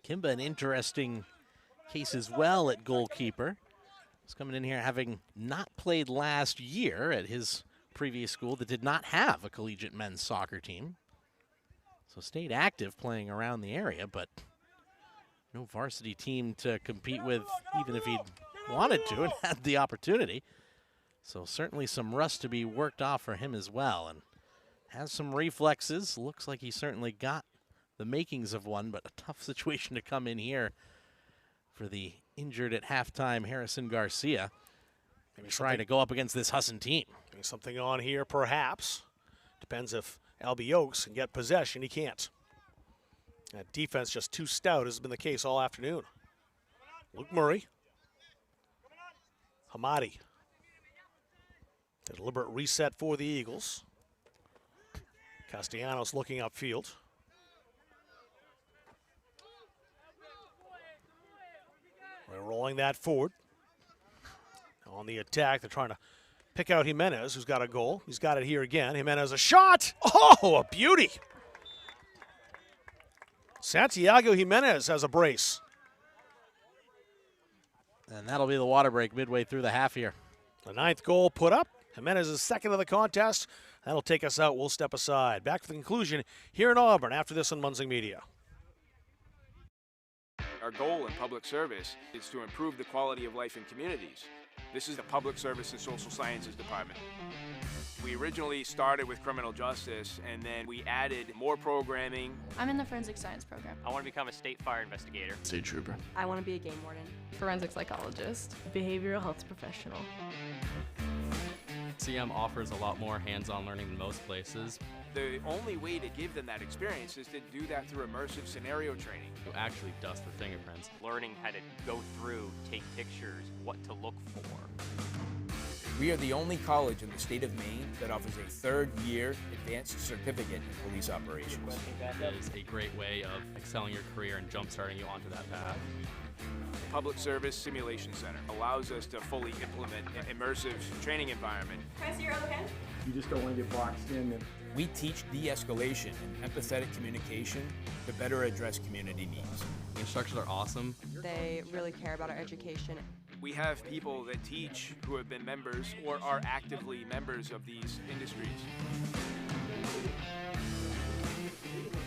Kimba, an interesting case as well at goalkeeper. He's coming in here having not played last year at his previous school that did not have a collegiate men's soccer team. So stayed active playing around the area, but no varsity team to compete with even if he wanted to and had the opportunity. So certainly some rust to be worked off for him as well, and has some reflexes. Looks like he certainly got the makings of one, but a tough situation to come in here for the injured at halftime Harrison Garcia. Maybe trying to go up against this Husson team. Maybe something on here, perhaps. Depends if Albie Oaks can get possession. He can't. That defense just too stout, has been the case all afternoon. Luke Murray. Hamadi. A deliberate reset for the Eagles. Castellanos looking upfield. We're rolling that forward. On the attack, they're trying to pick out Jimenez, who's got a goal. He's got it here again. Jimenez, a shot. Oh, a beauty. Santiago Jimenez has a brace. And that'll be the water break midway through the half here. The 9th goal put up. Jimenez is second of the contest. That'll take us out. We'll step aside. Back to the conclusion here in Auburn after this on Munzing Media. Our goal in public service is to improve the quality of life in communities. This is the Public Service and Social Sciences Department. We originally started with criminal justice, and then we added more programming. I'm in the forensic science program. I want to become a state fire investigator. State trooper. I want to be a game warden. Forensic psychologist. Behavioral health professional. CM offers a lot more hands-on learning than most places. The only way to give them that experience is to do that through immersive scenario training. You actually dust the fingerprints. Learning how to go through, take pictures, what to look for. We are the only college in the state of Maine that offers a third-year advanced certificate in police operations. It is a great way of excelling your career and jump-starting you onto that path. Public Service Simulation Center allows us to fully implement an immersive training environment. Can I see your other hand? You just don't want to get boxed in. We teach de-escalation and empathetic communication to better address community needs. The instructors are awesome. They really care about our education. We have people that teach who have been members or are actively members of these industries.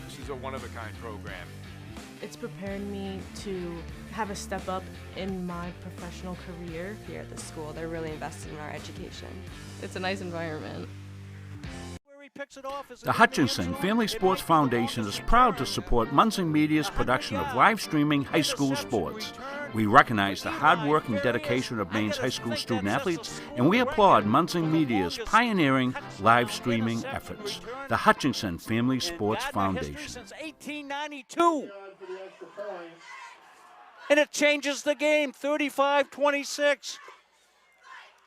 This is a one-of-a-kind program. It's prepared me to have a step up in my professional career. Here at the school, they're really invested in our education. It's a nice environment. The Hutchinson Family Sports Foundation is proud to support Munson Media's production of live streaming high school sports. We recognize the hard work and dedication of Maine's high school student athletes, and we applaud Munson Media's pioneering live streaming efforts. The Hutchinson Family Sports Foundation. Since 1892. And it changes the game, 35-26.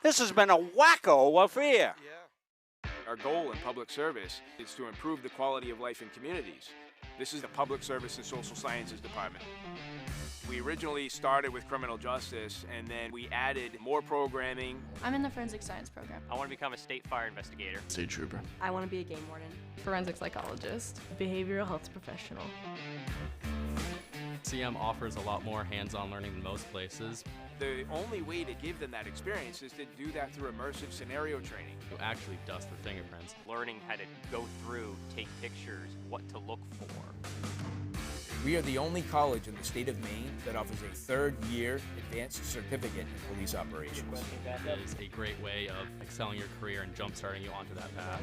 This has been a wacko affair. Our goal in public service is to improve the quality of life in communities. This is the Public Service and Social Sciences Department. We originally started with criminal justice, and then we added more programming. I'm in the forensic science program. I want to become a state fire investigator. State trooper. I want to be a game warden. Forensic psychologist. Behavioral health professional. CM offers a lot more hands-on learning than most places. The only way to give them that experience is to do that through immersive scenario training. You actually dust their fingerprints. Learning how to go through, take pictures, what to look for. We are the only college in the state of Maine that offers a third-year advanced certificate in police operations. It is a great way of excelling your career and jump-starting you onto that path.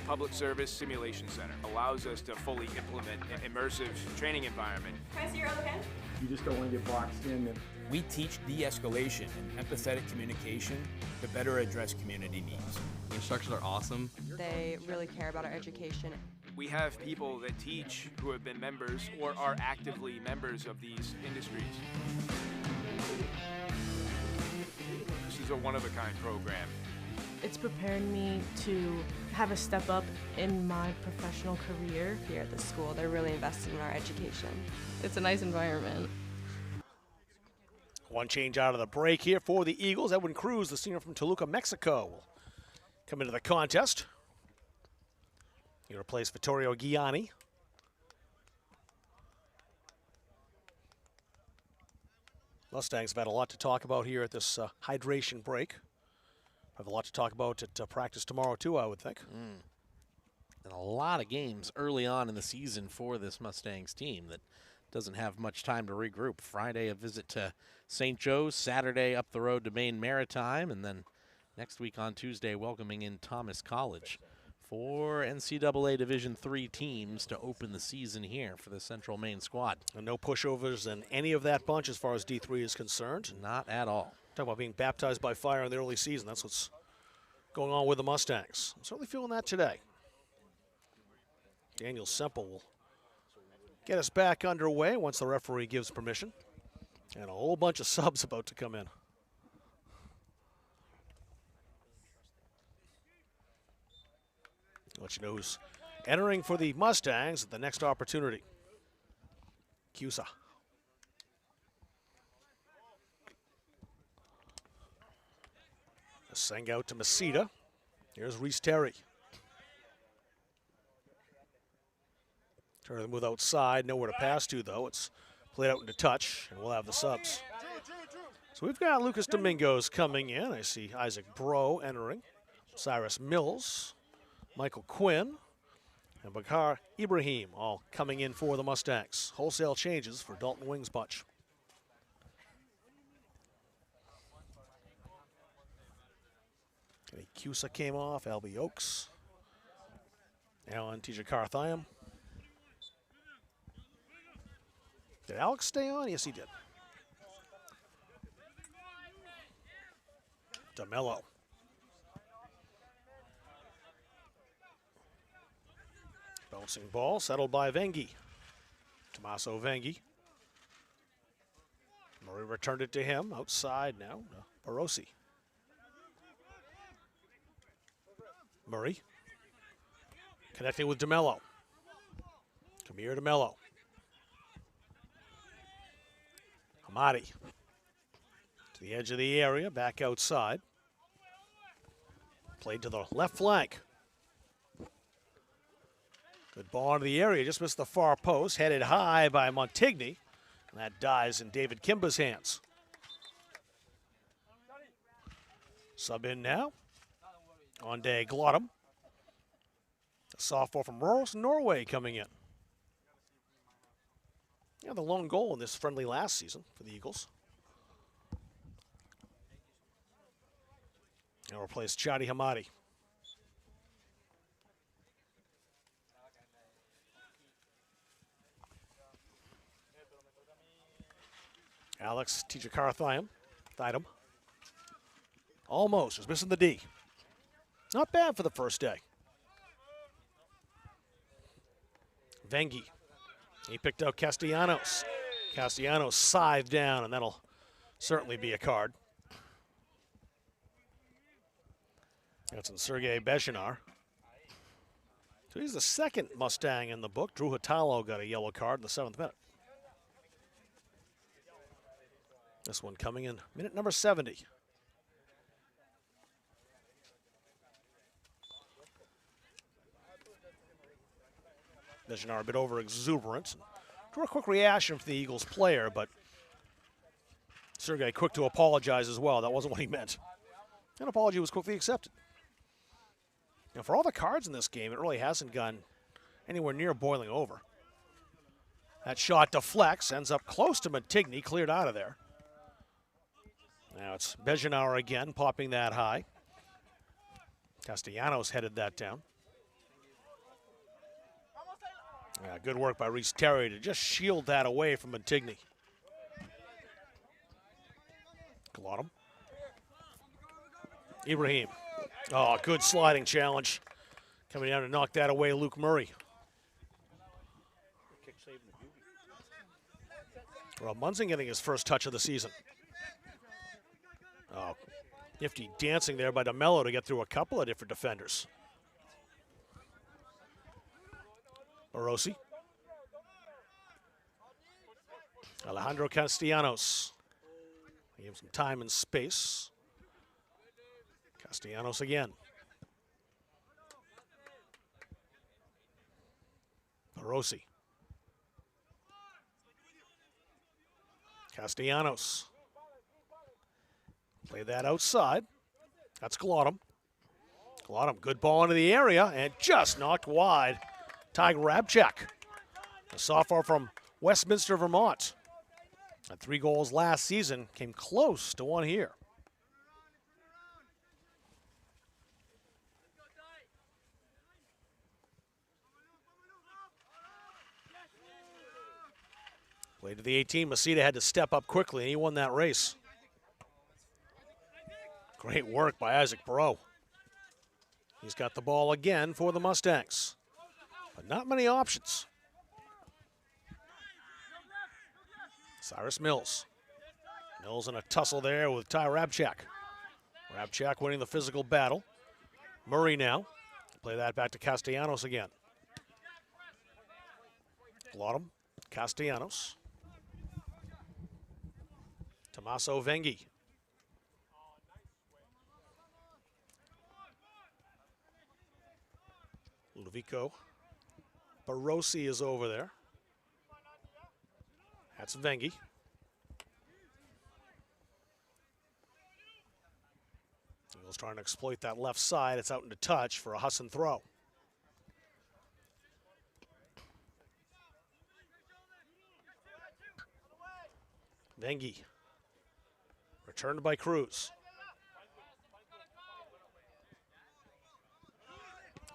Public Service Simulation Center allows us to fully implement an immersive training environment. Can I see your other hand? You just don't want to get boxed in. We teach de-escalation and empathetic communication to better address community needs. The instructors are awesome. They really care about our education. We have people that teach who have been members or are actively members of these industries. This is a one-of-a-kind program. It's prepared me to have a step up in my professional career. Here at the school, they're really invested in our education. It's a nice environment. One change out of the break here for the Eagles. Edwin Cruz, the senior from Toluca, Mexico, will come into the contest. He replaced Vittorio Gianni. Mustangs have had a lot to talk about here at this hydration break. Have a lot to talk about at practice tomorrow, too, I would think. And a lot of games early on in the season for this Mustangs team that doesn't have much time to regroup. Friday, a visit to St. Joe's. Saturday, up the road to Maine Maritime. And then next week on Tuesday, welcoming in Thomas College. 4 NCAA Division III teams to open the season here for the Central Maine squad. And no pushovers in any of that bunch as far as D3 is concerned. Not at all. Talk about being baptized by fire in the early season. That's what's going on with the Mustangs. I'm certainly feeling that today. Daniel Semple will get us back underway once the referee gives permission. And a whole bunch of subs about to come in. Let you know who's entering for the Mustangs at the next opportunity. Cusa. Sing out to Masita. Here's Reese Terry. Turn the move outside. Nowhere to pass to, though. It's played out into touch, and we'll have the subs. So we've got Lucas Domingos coming in. I see Isaac Bro entering. Cyrus Mills, Michael Quinn, and Bakar Ibrahim all coming in for the Mustangs. Wholesale changes for Dalton Wings bunch. Cusa came off, Albie Oaks. Now on Teja Karthayam. Did Alex stay on? Yes, he did. DeMello. Bouncing ball settled by Vengi. Tommaso Vengi. Murray returned it to him. Outside now. Barossi. Murray connecting with DeMello. Kamir DeMello. Hamadi to the edge of the area, back outside. Played to the left flank. Good ball into the area, just missed the far post. Headed high by Montigny. And that dies in David Kimba's hands. Sub in now. Onde Glottum. A sophomore from Røros, Norway coming in. Yeah, the lone goal in this friendly last season for the Eagles. And replace Chadi Hamadi. Alex Tijakara Thydam. Almost, was missing the D. Not bad for the first day. Vengi. He picked out Castellanos. Castellanos scythed down, and that'll certainly be a card. That's in Sergei Beshinar. So he's the second Mustang in the book. Drew Hatalo got a yellow card in the 7th minute. This one coming in minute number 70. Beshinar a bit over exuberant. Drew a quick reaction from the Eagles player, but Sergei quick to apologize as well. That wasn't what he meant. An apology was quickly accepted. Now, for all the cards in this game, it really hasn't gone anywhere near boiling over. That shot deflects, ends up close to Montigny, cleared out of there. Now it's Beshinar again, popping that high. Castellanos headed that down. Yeah, good work by Reese Terry to just shield that away from Montigny. Glottum. Ibrahim. Oh, good sliding challenge. Coming down to knock that away, Luke Murray. Well, Munson getting his first touch of the season. Oh, nifty dancing there by DeMello to get through a couple of different defenders. Morosi. Alejandro Castellanos. Give him some time and space. Castellanos again. Morosi. Castellanos. Play that outside. That's Glottum. Glottum, good ball into the area and just knocked wide. Ty Rabchak, a sophomore from Westminster, Vermont. Had 3 goals last season, came close to 1 here. Played to the 18. Masita had to step up quickly, and he won that race. Great work by Isaac Barreau. He's got the ball again for the Mustangs, but not many options. Cyrus Mills. Mills in a tussle there with Ty Rabchak. Rabchak winning the physical battle. Murray now. Play that back to Castellanos again. Glottum, Castellanos. Tommaso Vengi. Ludovico Barossi is over there. That's Vengi. Eagles trying to exploit that left side. It's out into touch for a Husson throw. Vengi. Returned by Cruz.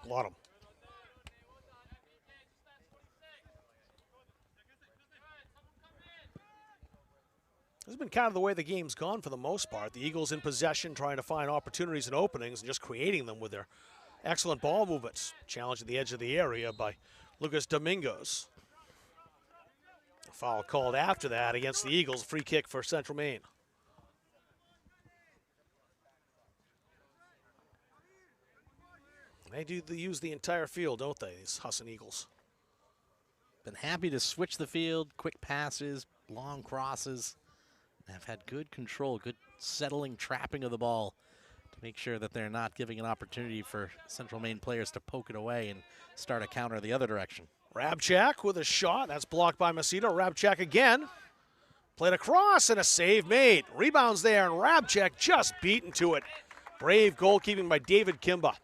Glottum. This has been kind of the way the game's gone for the most part. The Eagles in possession, trying to find opportunities and openings and just creating them with their excellent ball movements. Challenge at the edge of the area by Lucas Domingos. A foul called after that against the Eagles. Free kick for Central Maine. They use the entire field, don't they, these Husson Eagles? Been happy to switch the field, quick passes, long crosses. Have had good control, good settling, trapping of the ball to make sure that they're not giving an opportunity for Central Maine players to poke it away and start a counter the other direction. Rabchak with a shot. That's blocked by Macedo. Rabchak again. Played across and a save made. Rebounds there, and Rabchak just beaten to it. Brave goalkeeping by David Kimba.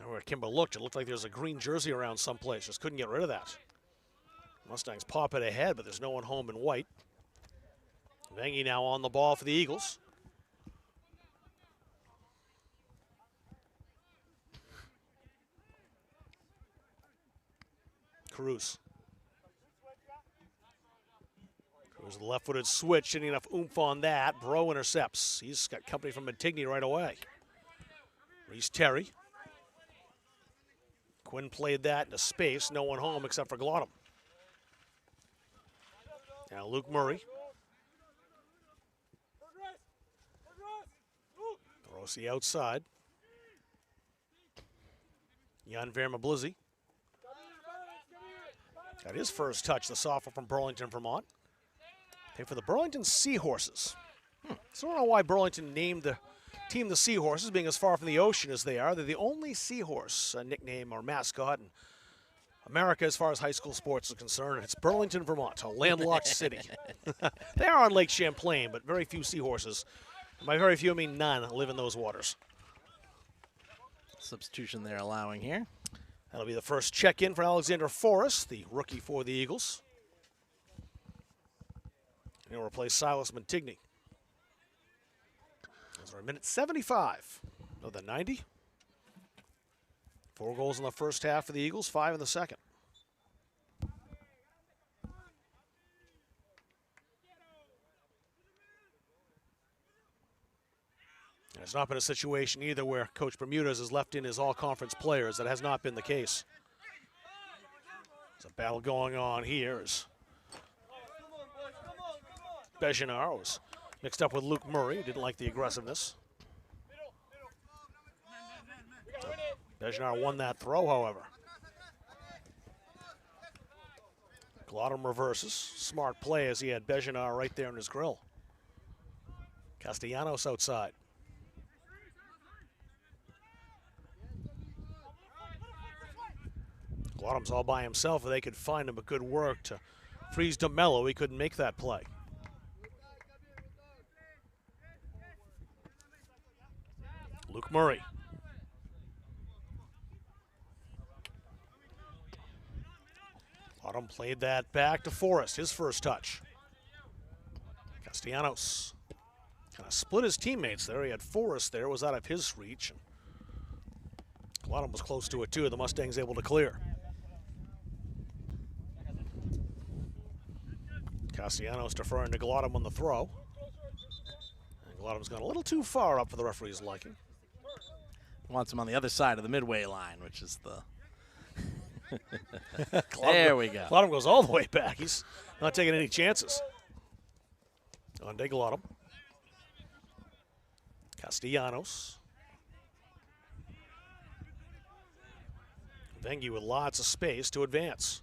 Where Kimba looked, it looked like there was a green jersey around someplace. Just couldn't get rid of that. Mustangs pop it ahead, but there's no one home in white. Vengi now on the ball for the Eagles. Cruz. Cruz, the left-footed switch, hitting enough oomph on that. Bro intercepts. He's got company from Montigny right away. Reese Terry. Quinn played that into space. No one home except for Glottum. Now Luke Murray. Throws the outside. Jan Vermablizzi. Got his first touch, the sophomore from Burlington, Vermont. Played for the Burlington Seahorses. So I don't know why Burlington named the team the Seahorses, being as far from the ocean as they are. They're the only seahorse nickname or mascot in America as far as high school sports is concerned. It's Burlington, Vermont, a landlocked city. They are on Lake Champlain, but very few seahorses. And by very few, I mean none, live in those waters. Substitution they're allowing here. That'll be the first check-in for Alexander Forrest, the rookie for the Eagles. He'll replace Silas Montigny. As we're at minute 75 of the 90. 4 goals in the first half for the Eagles, 5 in the second. And it's not been a situation either where Coach Bermudez has left in his all-conference players. That has not been the case. There's a battle going on here as Bejenar was mixed up with Luke Murray. Didn't like the aggressiveness. Bejenar won that throw, however. Glottum reverses. Smart play as he had Bejenar right there in his grill. Castellanos outside. Glottum's all by himself. If they could find him, but good work to freeze DeMello. He couldn't make that play. Luke Murray. Glottum played that back to Forrest, his first touch. Castellanos kind of split his teammates there. He had Forrest there, was out of his reach. Glottum was close to it too. The Mustangs able to clear. Castellanos deferring to Glottum on the throw. And Glottum's gone a little too far up for the referee's liking. Wants him on the other side of the midway line, which is the... There we go. Glottum goes all the way back. He's not taking any chances. On to Glottum. Castellanos. Vengi with lots of space to advance.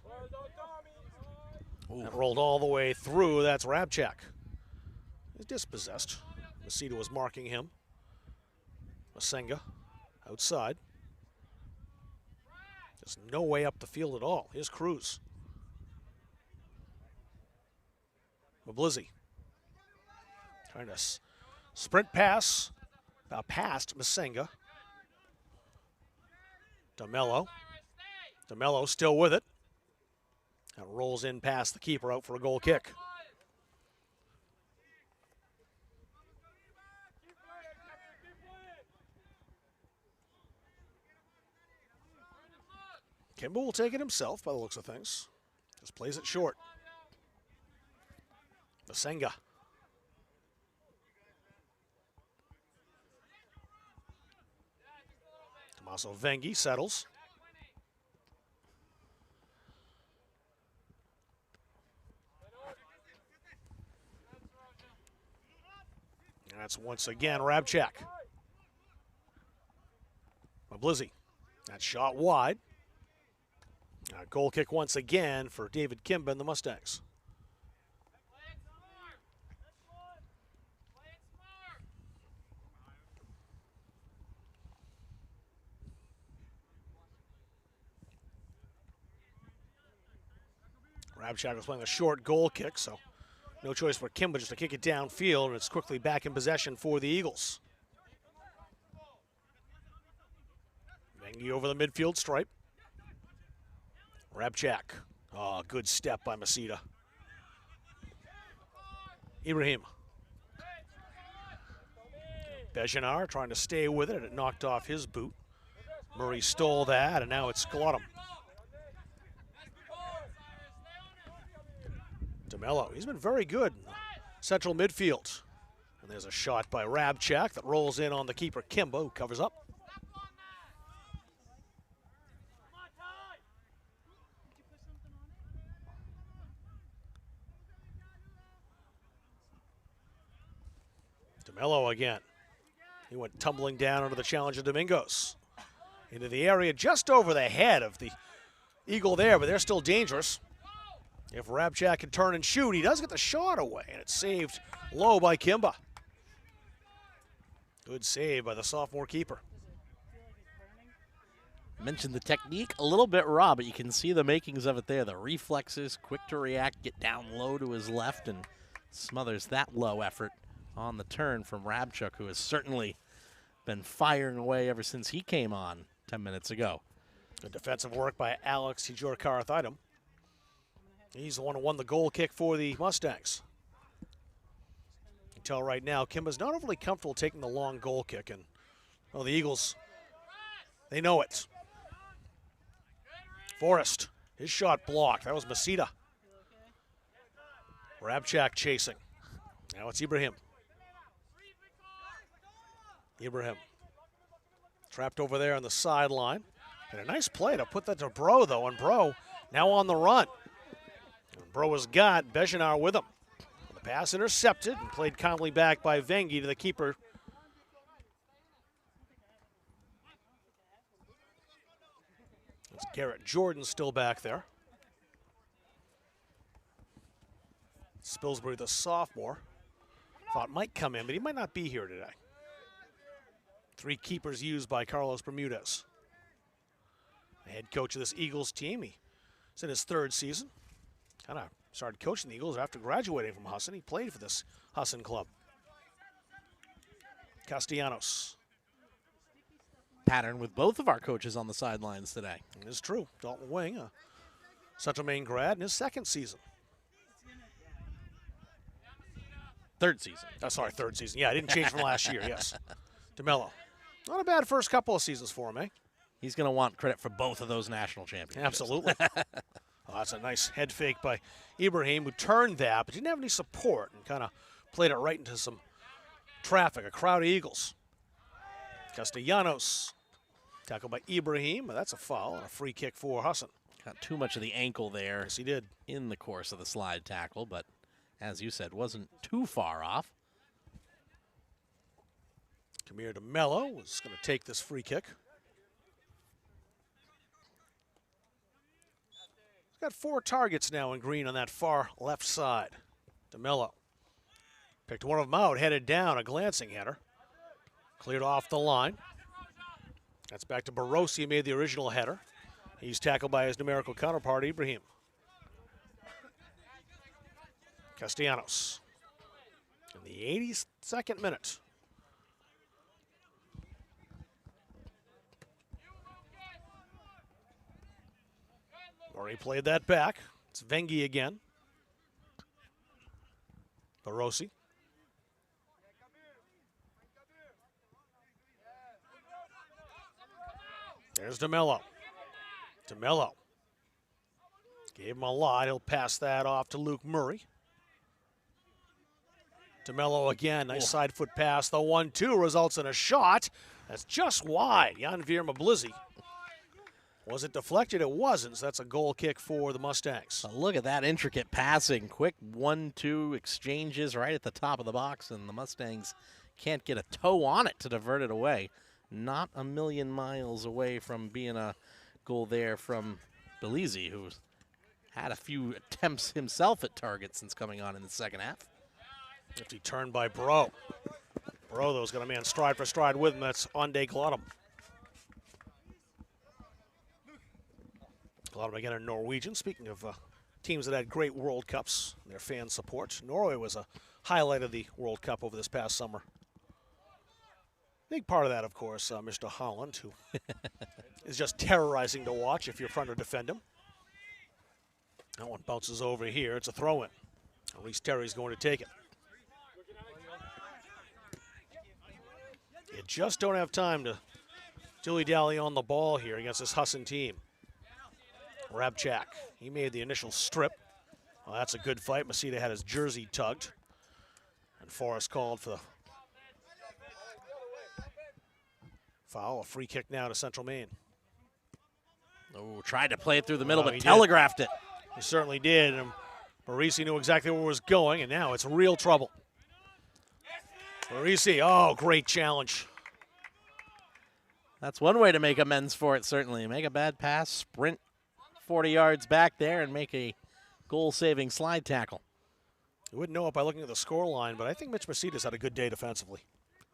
That rolled all the way through. That's Rabchak. He's dispossessed. Macedo was marking him. Masenga outside. There's no way up the field at all. Here's Cruz. Mablizzi trying to sprint pass. About past Masenga. DeMello. DeMello still with it. And rolls in past the keeper out for a goal kick. Kimba will take it himself by the looks of things. Just plays it short. Masenga. Tommaso Vengi settles. That's once again Rabchak. Blizzy. That shot wide. A goal kick once again for David Kimba and the Mustangs. Rabchak was playing a short goal kick, so no choice for Kimba just to kick it downfield, and it's quickly back in possession for the Eagles. Mengi over the midfield stripe. Rabchak. Oh, good step by Masita. Ibrahim. Bejanar trying to stay with it, and it knocked off his boot. Murray stole that, and now it's Glottum. DeMello, he's been very good in the central midfield. And there's a shot by Rabchak that rolls in on the keeper, Kimba, who covers up. DeMello again. He went tumbling down under the challenge of Domingos. Into the area just over the head of the Eagle there, but they're still dangerous. If Rabchak can turn and shoot, he does get the shot away, and it's saved low by Kimba. Good save by the sophomore keeper. Mentioned the technique, a little bit raw, but you can see the makings of it there. The reflexes, quick to react, get down low to his left, and smothers that low effort on the turn from Rabchuk, who has certainly been firing away ever since he came on 10 minutes ago. Good defensive work by Alex Hijor-Karathaidum. He's the one who won the goal kick for the Mustangs. You can tell right now, Kimba's not overly comfortable taking the long goal kick, and well, the Eagles, they know it. Forrest, his shot blocked. That was Masita. Rabchak chasing. Now it's Ibrahim. Ibrahim trapped over there on the sideline. And a nice play to put that to Bro, though, and Bro now on the run. Bro has got Bejanar with him. The pass intercepted and played calmly back by Vengi to the keeper. It's Garrett Jordan still back there. Spilsbury, the sophomore, thought might come in, but he might not be here today. 3 keepers used by Carlos Bermudez. The head coach of this Eagles team. He's in his 3rd season. Kind of started coaching the Eagles after graduating from Husson. He played for this Husson club. Castellanos. Pattern with both of our coaches on the sidelines today. It is true. Dalton Wing, a Central Maine grad in his 2nd season. 3rd season. Oh, sorry, 3rd season. Yeah, I didn't change from last year, yes. DeMello. Not a bad first couple of seasons for him, eh? He's going to want credit for both of those national championships. Absolutely. Oh, that's a nice head fake by Ibrahim, who turned that, but didn't have any support and kind of played it right into some traffic, a crowd of Eagles. Castellanos, tackled by Ibrahim, but that's a foul and a free kick for Husson. Got too much of the ankle there. Yes, he did. In the course of the slide tackle, but as you said, wasn't too far off. Kamir DeMello was going to take this free kick. He's got 4 targets now in green on that far left side. DeMello picked one of them out, headed down, a glancing header. Cleared off the line. That's back to Barossi, who made the original header. He's tackled by his numerical counterpart, Ibrahim. Castellanos in the 82nd minute. Murray played that back. It's Vengi again. Barossi. There's DeMello. DeMello gave him a lot. He'll pass that off to Luke Murray. DeMello again, nice side foot pass. The 1-2 results in a shot. That's just wide. Janvier Mablizzi. Was it deflected? It wasn't, so that's a goal kick for the Mustangs. Look at that intricate passing. Quick 1-2 exchanges right at the top of the box, and the Mustangs can't get a toe on it to divert it away. Not a million miles away from being a goal there from Belize, who's had a few attempts himself at target since coming on in the second half. 50 turn by Bro. Bro, though, has got a man stride for stride with him. That's Ande Glottum. Glottum again in Norwegian. Speaking of teams that had great World Cups, their fan support. Norway was a highlight of the World Cup over this past summer. Big part of that, of course, Mr. Holland, who is just terrorizing to watch if you're trying to defend him. That one bounces over here. It's a throw-in. Reese Terry's going to take it. You just don't have time to dilly-dally on the ball here against this Husson team. Rabchak, he made the initial strip. Well, that's a good fight. Masita had his jersey tugged. And Forrest called for the foul. A free kick now to Central Maine. Oh, tried to play it through the middle, but he telegraphed did. it. He certainly did. And Parisi knew exactly where it was going, and now it's real trouble. Parisi, oh, great challenge. That's one way to make amends for it, certainly. Make a bad pass, sprint 40 yards back there, and make a goal-saving slide tackle. You wouldn't know it by looking at the score line, but I think Mitch Masitas had a good day defensively.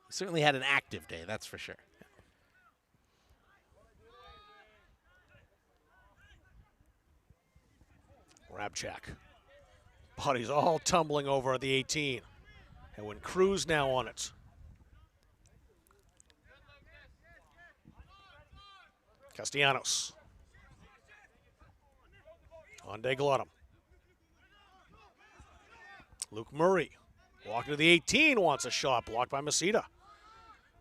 He certainly had an active day, that's for sure. Rabchak. Body's all tumbling over at the 18. And when Cruz now on it. Castellanos. Ande Glottum. Luke Murray. Walking to the 18, wants a shot. Blocked by Masita.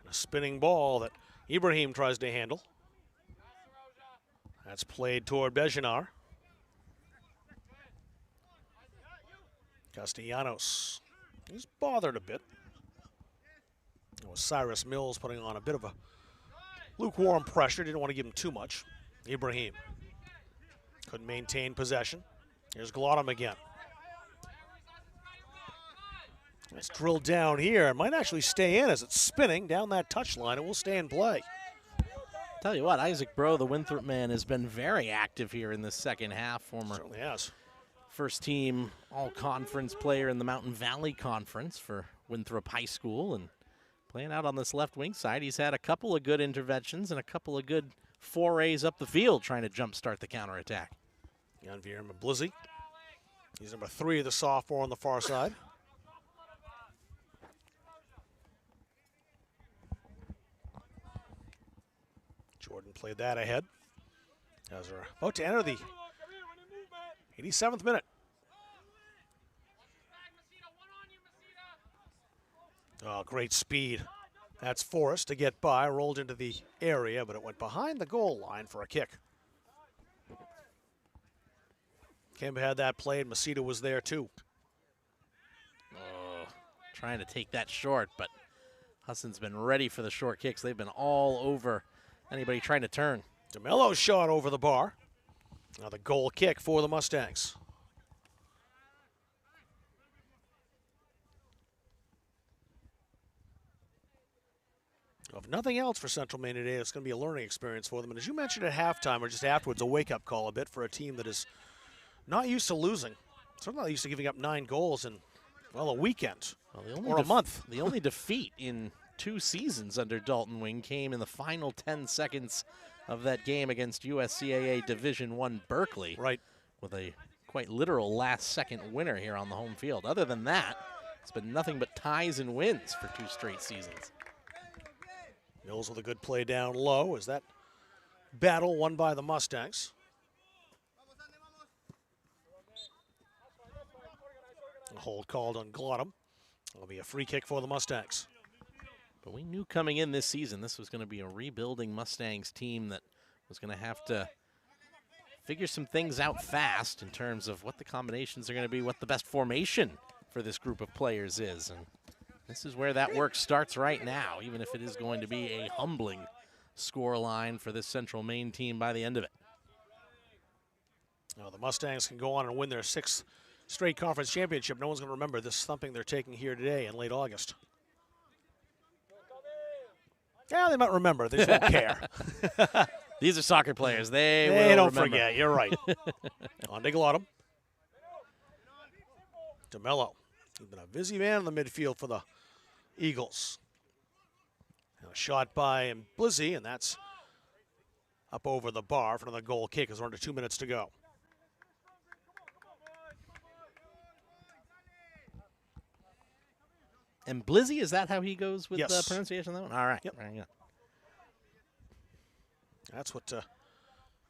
A spinning ball that Ibrahim tries to handle. That's played toward Bejanar. Castellanos. He's bothered a bit. It was Cyrus Mills putting on a bit of a lukewarm pressure. Didn't want to give him too much. Ibrahim couldn't maintain possession. Here's Glottum again. It's drilled down here. It might actually stay in as it's spinning down that touchline. It will stay in play. Tell you what, Isaac Bro, the Winthrop man, has been very active here in this second half. Former certainly has. First team all-conference player in the Mountain Valley Conference for Winthrop High School, and playing out on this left wing side. He's had a couple of good interventions and a couple of good forays up the field trying to jumpstart the counterattack. Jan Vierman Blizzy. He's number 3 of the sophomore on the far side. Jordan played that ahead. As we're about to enter the 87th minute. Oh, great speed. That's Forrest to get by, rolled into the area, but it went behind the goal line for a kick. Kemba had that played. Masita was there too. Oh, trying to take that short, but Husson's been ready for the short kicks. They've been all over anybody trying to turn. DeMello's shot over the bar. Now the goal kick for the Mustangs. If nothing else for Central Maine today, it's going to be a learning experience for them. And as you mentioned at halftime or just afterwards, a wake-up call a bit for a team that is not used to losing. Certainly not used to giving up 9 goals in, well, a weekend or a month. The only defeat in 2 seasons under Dalton Wing came in the final 10 seconds of that game against USCAA Division I Berkeley. Right. With a quite literal last-second winner here on the home field. Other than that, it's been nothing but ties and wins for 2 straight seasons. Mills with a good play down low. Is that battle won by the Mustangs? A hold called on Glottum. It'll be a free kick for the Mustangs. But we knew coming in this season this was going to be a rebuilding Mustangs team that was going to have to figure some things out fast in terms of what the combinations are going to be, what the best formation for this group of players is. And this is where that work starts right now, even if it is going to be a humbling score line for this Central Maine team by the end of it. Now the Mustangs can go on and win their 6th straight conference championship. No one's going to remember this thumping they're taking here today in late August. Yeah, they might remember. They just won't care. These are soccer players. They don't remember. forget. You're right. On to Glottum. DeMello. He's been a busy man in the midfield for the Eagles. And a shot by Blizzy, and that's up over the bar for another goal kick as we're under 2 minutes to go. And Blizzy, is that how he goes with the Yes. pronunciation of that one? All right. Yep. Very good. That's what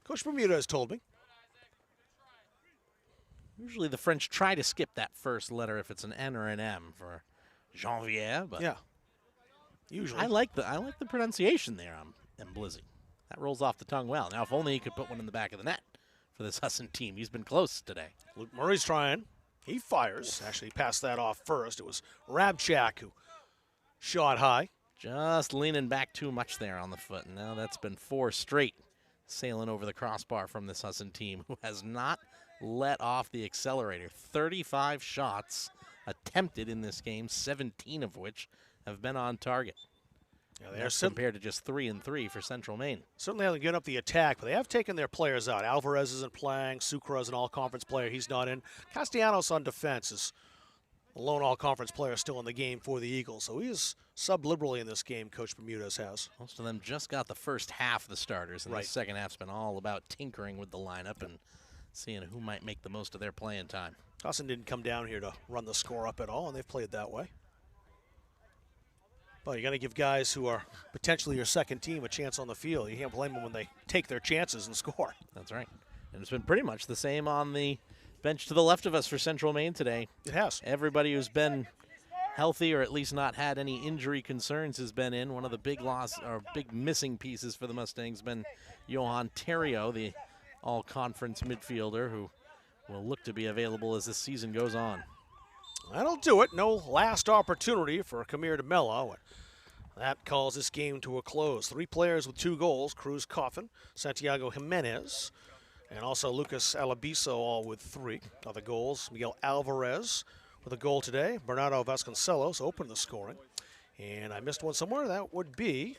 Coach Bermuda has told me. Usually the French try to skip that first letter if it's an N or an M for Janvier, but yeah, usually I like the pronunciation there on Blizzy. That rolls off the tongue well. Now, if only he could put one in the back of the net for this Husson team. He's been close today. Luke Murray's trying. He fires. Actually, passed that off first. It was Rabchak who shot high. Just leaning back too much there on the foot. And now that's been 4 straight sailing over the crossbar from this Husson team, who has not let off the accelerator. 35 shots attempted in this game, 17 of which have been on target. Yeah, that's compared to just 3 and 3 for Central Maine. Certainly haven't given up the attack, but they have taken their players out. Alvarez isn't playing. Sucre is an all-conference player. He's not in. Castellanos on defense is the lone all-conference player still in the game for the Eagles. So he is sub-liberally in this game, Coach Bermudez has. Most of them just got the first half of the starters, and Right. the second half's been all about tinkering with the lineup and seeing who might make the most of their playing time. Husson didn't come down here to run the score up at all, and they've played that way. But you got to give guys who are potentially your second team a chance on the field. You can't blame them when they take their chances and score. That's right. And it's been pretty much the same on the bench to the left of us for Central Maine today. It has. Everybody who's been healthy or at least not had any injury concerns has been in. One of the big big missing pieces for the Mustangs has been Johan Terrio, the all-conference midfielder who will look to be available as this season goes on. That'll do it. No last opportunity for Kamir DeMello. That calls this game to a close. 3 players with 2 goals, Cruz Coffin, Santiago Jimenez, and also Lucas Alabiso, all with 3 other goals. Miguel Alvarez with a goal today. Bernardo Vasconcelos opened the scoring. And I missed one somewhere. That would be...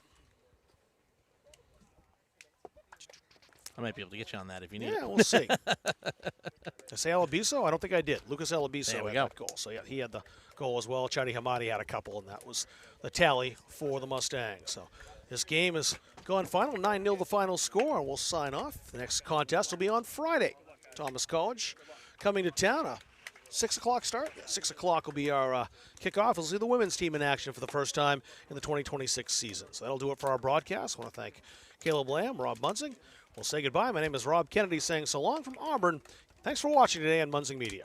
I might be able to get you on that if you need it. Yeah, we'll see. Did I say Alabiso? I don't think I did. Lucas Alabiso There we had go. that goal. So, yeah, he had the goal as well. Chadi Hamadi had a couple, and that was the tally for the Mustangs. So this game has gone final. 9-0 the final score, and we'll sign off. The next contest will be on Friday. Thomas College coming to town. A 6 o'clock start. Yeah, 6 o'clock will be our kickoff. We'll see the women's team in action for the first time in the 2026 season. So that'll do it for our broadcast. I want to thank Caleb Lamb, Rob Munzing. We'll say goodbye. My name is Rob Kennedy saying so long from Auburn. Thanks for watching today on Munzing Media.